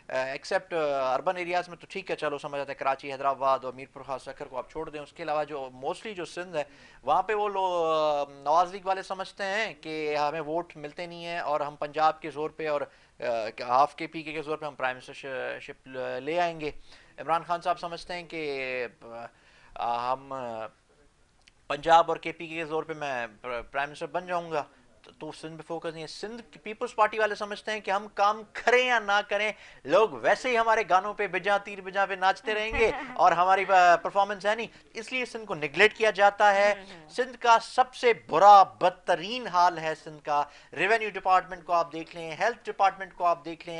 एक्सेप्ट अर्बन एरियाज में तो ठीक है, चलो समझ आता है, कराची, हैदराबाद और मीरपुर खास सखर को आप छोड़ दें, उसके अलावा जो मोस्टली जो सिंध है वहाँ पे वो लोग नवाज लीग वाले समझते हैं कि हमें वोट मिलते नहीं हैं और हम पंजाब के जोर पे और हाफ के पी के जोर पे हम प्राइम मिनिस्टरशिप ले आएंगे। इमरान खान साहब समझते हैं कि हम पंजाब और केपी के जोर पे मैं प्राइम मिनिस्टर बन जाऊंगा, तो सिंध पे फोकस नहीं है। सिंध पीपल्स पार्टी वाले समझते हैं कि हम काम करें या ना करें, लोग वैसे ही हमारे गानों पे बिजा तीर बिजा पे नाचते रहेंगे और हमारी परफॉर्मेंस है नहीं, इसलिए सिंध को निगलेक्ट किया जाता है। सिंध का सबसे बुरा बदतरीन हाल है सिंध का। रेवेन्यू डिपार्टमेंट को आप देख लें, हेल्थ डिपार्टमेंट को आप देख लें,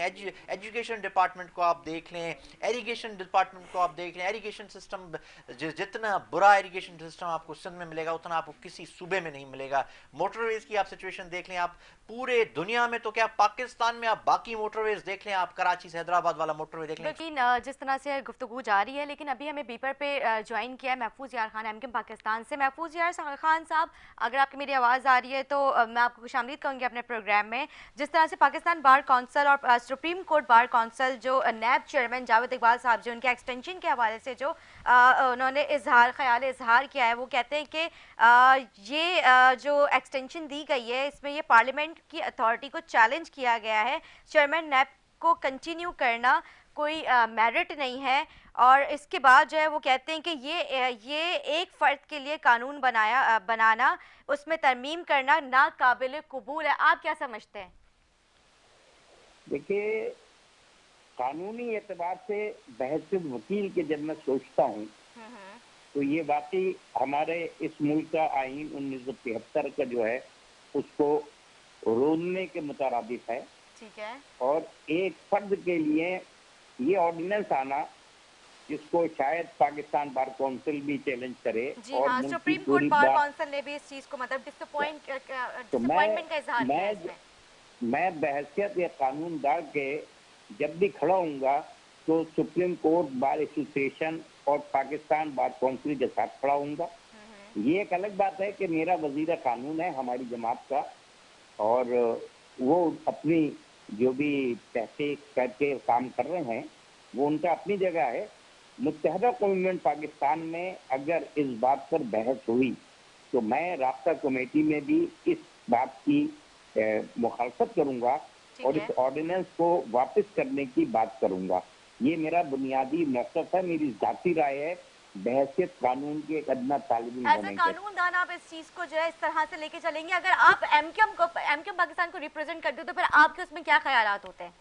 एजुकेशन डिपार्टमेंट को आप देख लें, एरीगेशन डिपार्टमेंट को आप देख लें। एरीगेशन सिस्टम, जितना बुरा एरीगेशन सिस्टम आपको सिंध में मिलेगा उतना आपको किसी सूबे में नहीं मिलेगा। मोटरवेज की आप सिचुएशन देख लें, आप पूरे दुनिया में तो क्या पाकिस्तान में आप बाकी मोटरवेज देख लें, आप कराची से हैदराबाद वाला मोटरवे देख लें। लेकिन जिस तरह से गुफ्तगू जारी है, लेकिन अभी हमें बीपर पे ज्वाइन किया है महफूज यार खान एमकेएम पाकिस्तान से। महफूज यार खान साहब, अगर आपकी मेरी आवाज़ आ रही है तो मैं आपको खुशामदीद कहूँगी अपने प्रोग्राम में। जिस तरह से पाकिस्तान बार काउंसिल और सुप्रीम कोर्ट बार काउंसिल जो नैब चेयरमैन जावेद इकबाल साहब जो उनके एक्सटेंशन के हवाले से जो उन्होंने ख्याल इजहार किया है, वो कहते हैं कि ये जो एक्सटेंशन दी गई है इसमें ये पार्लियामेंट की अथॉरिटी को चैलेंज किया गया है। चेयरमैन नैब को कंटिन्यू करना कोई मेरिट नहीं है, और इसके बाद जो है वो कहते हैं कि ये एक फ़र्द के लिए कानून बनाना, उसमें तरमीम करना नाकाबिल कबूल है। आप क्या समझते हैं? देखिए, कानूनी एतबार से बहसियत वकील के जब मैं सोचता हूँ तो ये वाकई हमारे इस मुल्क का आईन 1973 का जो है उसको रोलने के मुतारादिफ है। ठीक है। और एक फर्द के लिए ये ऑर्डिनेंस आना, जिसको शायद पाकिस्तान बार काउंसिल भी चैलेंज करे, जी और हाँ, सुप्रीम कोर्ट बार काउंसिल ने भी इस चीज को मतलब डिसअपॉइंटमेंट का इजहार किया है इसमें। मैं बहसियत या कानूनदार के जब भी खड़ा हूँगा तो सुप्रीम कोर्ट बार एसोसिएशन और पाकिस्तान बार काउंसिल के साथ खड़ा हूँगा। ये एक अलग बात है कि मेरा वजीर कानून है हमारी जमात का, और वो अपनी जो भी तहकीक करके काम कर रहे हैं वो उनका अपनी जगह है। मुत्तहदा कौम पाकिस्तान में अगर इस बात पर बहस हुई तो मैं राब्ता कमेटी में भी इस बात की मुखालफत करूंगा और इस ऑर्डिनेंस को वापस करने की बात करूंगा। ये मेरा बुनियादी मकसद है, मेरी जाती राय है, बहसियत कानून के एक अदना तालिब इल्म होने के। कानूनदान आप इस चीज को जो है इस तरह से लेके चलेंगे? अगर आप एमकेएम पाकिस्तान को रिप्रेजेंट करते हो तो फिर आपके उसमें क्या ख्यालात होते हैं?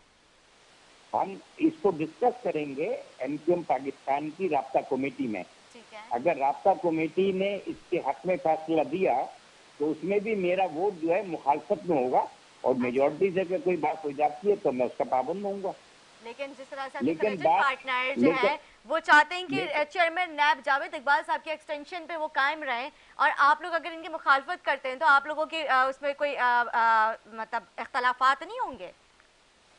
हम इसको डिस्कस करेंगे एमकेएम पाकिस्तान की राब्ता कमेटी में। ठीक है। अगर राब्ता कमेटी ने इसके हक में फैसला दिया तो उसमें भी मेरा वोट जो है मुखालफत में होगा, और मेजोरिटी से अगर कोई बात हो जाती है तो मैं उसका पाबंद होऊंगा। लेकिन जिस तरह से पार्टनर जो है वो चाहते हैं कि चेयरमैन नैब जावेद इकबाल साहब के एक्सटेंशन पे वो कायम रहें, और आप लोग अगर इनकी मुखालफत करते हैं तो आप लोगों के उसमें कोई मतलब इख्तलाफात नहीं होंगे?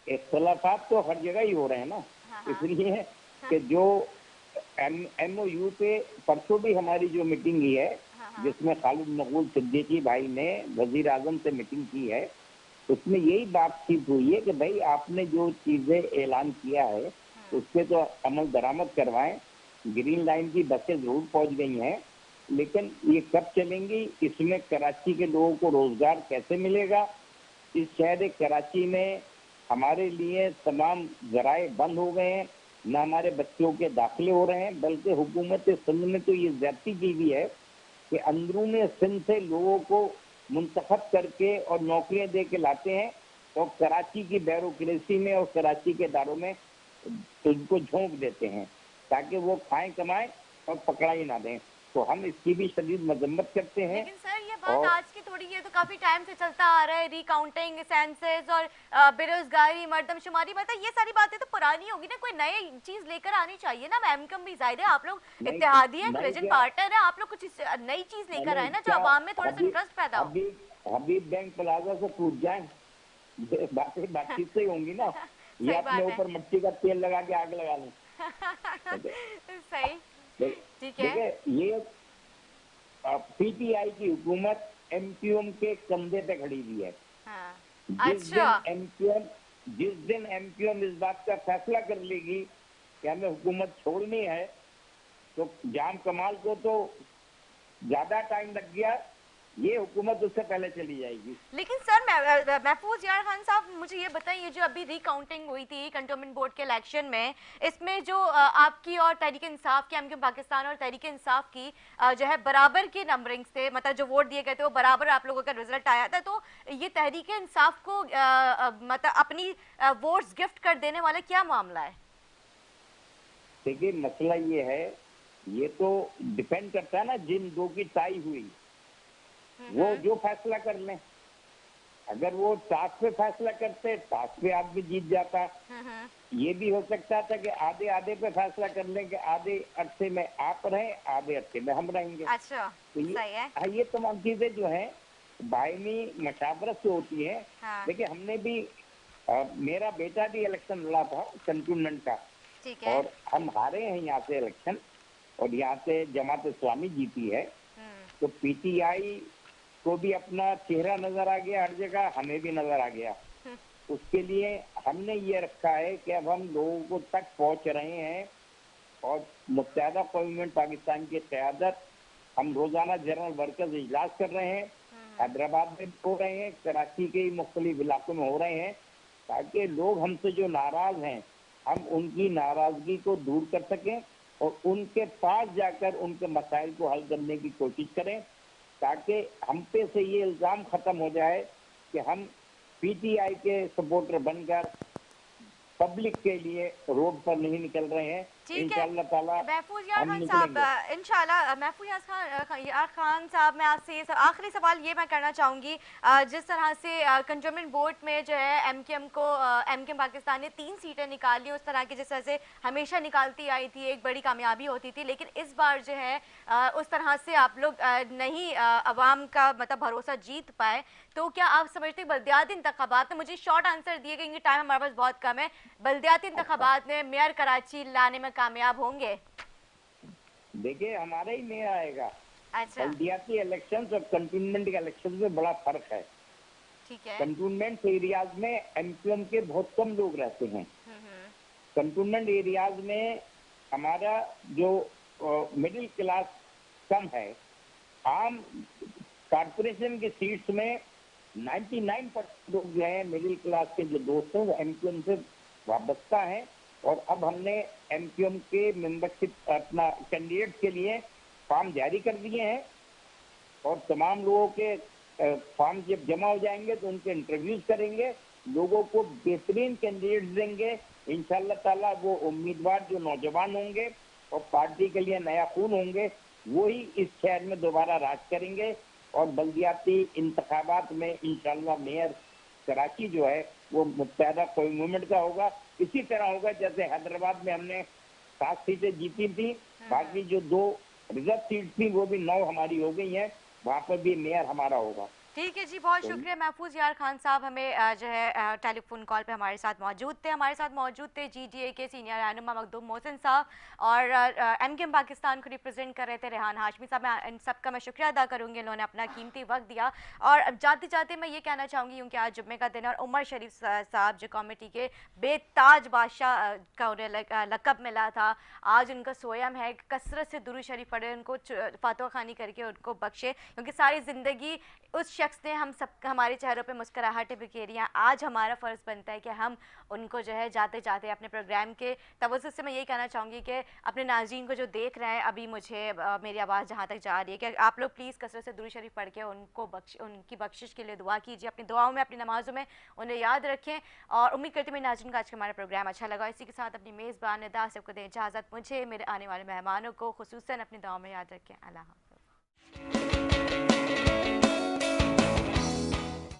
इख्तलाफात तो हर जगह ही हो रहे हैं ना। इसलिए कि जो MOU पे परसों भी हमारी जो मीटिंग हुई है जिसमें खालिद मकबूल सिद्दीकी भाई ने वजीर आजम से मीटिंग की है, उसमें यही बातचीत हुई है कि भाई आपने जो चीजें ऐलान किया है उस पर तो अमल दरामद करवाएं। ग्रीन लाइन की बसें जरूर पहुंच गई हैं, लेकिन ये कब चलेंगी, इसमें कराची के लोगों को रोजगार कैसे मिलेगा? इस शहर कराची में हमारे लिए तमाम जराए बंद हो गए हैं, न हमारे बच्चों के दाखिले हो रहे हैं, बल्कि हुकूमत सिंध ने तो ये ज्यादती की हुई है कि अंदरून सिंध से लोगों को मुंतखब करके और नौकरियां दे के लाते हैं और कराची की ब्यूरोक्रेसी में और कराची के दारों में उनको झोंक देते हैं ताकि वो खाएं कमाएं और पकड़ाई ना दें। तो हम इसकी भी शदीद मजम्मत करते हैं। लेकिन सर ये बात आज की थोड़ी, ये तो काफी टाइम से चलता आ रहा है, रिकाउंटिंग, सेंसस और बेरोजगारी, मर्दमशुमारी, मतलब ये सारी बातें तो पुरानी होगी ना, कोई नई चीज लेकर आनी चाहिए ना मैम। कम भी जाहिर है आप लोग इत्तेहादी हैं, कोलिजन पार्टनर है, आप लोग कुछ नई चीज लेकर आए ना जो आवाम में थोड़ा सा इंटरेस्ट पैदा हो। हबीब बैंक प्लाजा से पूछ जाए, बातचीत से ही होंगी ना। ये अपने ऊपर मिट्टी का तेल लगा के आग लगा लें। सही, ठीक है। देखिए, ये पीटीआई की हुकूमत एमक्यूएम के कंधे पे खड़ी हुई है। हाँ। जिस दिन एमक्यूएम इस बात का फैसला कर लेगी कि हमें हुकूमत छोड़नी है, तो जाम कमाल को तो ज्यादा टाइम लग गया, ये हुकूमत उससे पहले चली जाएगी। लेकिन सर महफूज यार खान साहब, मुझे ये बताइए, जो अभी रिकाउंटिंग हुई थी कंटोनमेंट बोर्ड के इलेक्शन में, इसमें जो आपकी और तहरीक इंसाफ की, एमक्यूएम पाकिस्तान और तहरीक इंसाफ की जो है बराबर के नंबरिंग्स थे, मतलब जो वोट दिए गए थे वो बराबर आप लोगों का रिजल्ट आया था। तो ये तहरीक इंसाफ को मतलब अपनी वोट्स गिफ्ट कर देने वाला क्या मामला है? देखिए, मसला ये है, ये तो डिपेंड करता है ना, जिन दो की टाई हुई वो जो फैसला कर लें। अगर वो टास्क पे फैसला करते, टास्क पे आदमी जीत जाता। ये भी हो सकता था कि आधे आधे पे फैसला कर लें कि आधे अरसे में आप रहें, आधे अरसे में हम रहेंगे। अच्छा, तो सही है। ये तमाम चीजें जो हैं बायनी मशावरत से होती है। हाँ। देखिए, हमने भी मेरा बेटा भी इलेक्शन लड़ा था कंटोनमेंट का, ठीक है। और हम हारे हैं यहाँ से इलेक्शन, और यहाँ से जमात इस्लामी जीती है। तो पीटीआई को भी अपना चेहरा नजर आ गया हर जगह, हमें भी नजर आ गया। उसके लिए हमने ये रखा है कि अब हम लोगों को तक पहुंच रहे हैं, और मुत्तहदा कौम पाकिस्तान की क़यादत, हम रोजाना जनरल वर्कर्स इजलास कर रहे हैं, हैदराबाद में हो रहे हैं, कराची के मुख्तलिफ इलाकों में हो रहे हैं, ताकि लोग हमसे जो नाराज हैं हम उनकी नाराजगी को दूर कर सकें और उनके पास जाकर उनके मसाइल को हल करने की कोशिश करें, ताकि हम पे से ये इल्जाम खत्म हो जाए कि हम पीटीआई के सपोर्टर बनकर पब्लिक के लिए रोड पर नहीं निकल रहे हैं। इंशाअल्लाह ताला महफूज यार खान साहब, इंशाअल्लाह महफूज यार खान साहब, मैं आपसे आखिरी सवाल ये मैं करना चाहूँगी, जिस तरह से कंटोनमेंट बोर्ड में जो है एमक्यूएम पाकिस्तान ने 3 सीटें निकाली, उस तरह की जिस तरह से हमेशा निकालती आई थी, एक बड़ी कामयाबी होती थी, लेकिन इस बार जो है उस तरह से आप लोग नहीं अवाम का मतलब भरोसा जीत पाए। तो क्या आप समझते हैं बल्दियाती इंतखाबात में, मुझे शॉर्ट आंसर दिए क्योंकि टाइम हमारे पास बहुत कम है, बल्दियाती इंतखाबात में मेयर कराची लाने में कामयाब होंगे? देखिए, हमारा ही मेयर आएगा। अच्छा। बल्दियाती इलेक्शन और कंटोनमेंट के इलेक्शन में बड़ा फर्क है। ठीक है। कंटोनमेंट एरियाज में एमक्यूएम के बहुत कम लोग रहते हैं। कंटोनमेंट एरियाज में हमारा जो मिडिल क्लास कम है। आम कारपोरेशन की सीट्स में 99% लोग जो है मिडिल क्लास के जो दोस्त हैं वो एमक्यूएम से वाबस्ता है, और अब हमने एमक्यूएम के मेंबरशिप अपना कैंडिडेट के लिए फॉर्म जारी कर दिए हैं, और तमाम लोगों के फॉर्म जब जमा हो जाएंगे तो उनके इंटरव्यूज करेंगे, लोगों को बेहतरीन कैंडिडेट देंगे। इंशाअल्लाह ताला वो उम्मीदवार जो नौजवान होंगे और पार्टी के लिए नया खून होंगे, वही इस शहर में दोबारा राज करेंगे, और बल्दियाती इंतखाबात में इंशाअल्लाह मेयर कराची जो है वो मुत्तहदा कौम मूवमेंट का होगा। इसी तरह होगा जैसे हैदराबाद में हमने 7 सीटें जीती थी, बाकी जो 2 रिजर्व सीट थी वो भी 9 हमारी हो गई हैं, वहाँ पर भी मेयर हमारा होगा। ठीक है जी, बहुत शुक्रिया महफूज यार खान साहब, हमें जो है टेलीफोन कॉल पे हमारे साथ मौजूद थे। हमारे साथ मौजूद थे जीडीए के सीनियर रहनुमा मखदूम मोहसिन साहब, और एमक्यूएम पाकिस्तान को रिप्रेजेंट कर रहे थे रेहान हाशमी साहब। मैं इन सबका मैं शुक्रिया अदा करूँगी, इन्होंने अपना कीमती वक्त दिया। और जाते जाते मैं ये कहना चाहूँगी, क्योंकि आज जुम्मे का दिन है और उमर शरीफ साहब जो कमेटी के बेताज बादशाह का उन्हें लकब मिला था, आज उनका सोयम है, कसरत से दुरूद शरीफ पढ़े, उनको फातवा खानी करके उनको बख्शे, क्योंकि सारी ज़िंदगी उस शख्स ने हम सब हमारे चेहरों पे मुस्कुराहटें बिखेरी हैं। आज हमारा फ़र्ज़ बनता है कि हम उनको जो है जाते जाते अपने प्रोग्राम के तवज्जुह से मैं यही कहना चाहूँगी कि अपने नाज़रीन को जो देख रहे हैं अभी, मुझे मेरी आवाज़ जहाँ तक जा रही है, कि आप लोग प्लीज़ कसरत से दुरूद शरीफ पढ़ के उनकी बख्शिश के लिए दुआ कीजिए, अपनी दुआओं में, अपनी नमाज़ों में उन्हें याद रखें। और उम्मीद करती हूँ मेरे नाज़रीन को आज का हमारा प्रोग्राम अच्छा लगा। इसी के साथ अपनी मेज़बान निदा से को दें इजाज़त, मुझे मेरे आने वाले मेहमानों को खुसूसन अपनी दुआओं में याद रखें। अल्लाह हाफ़िज़।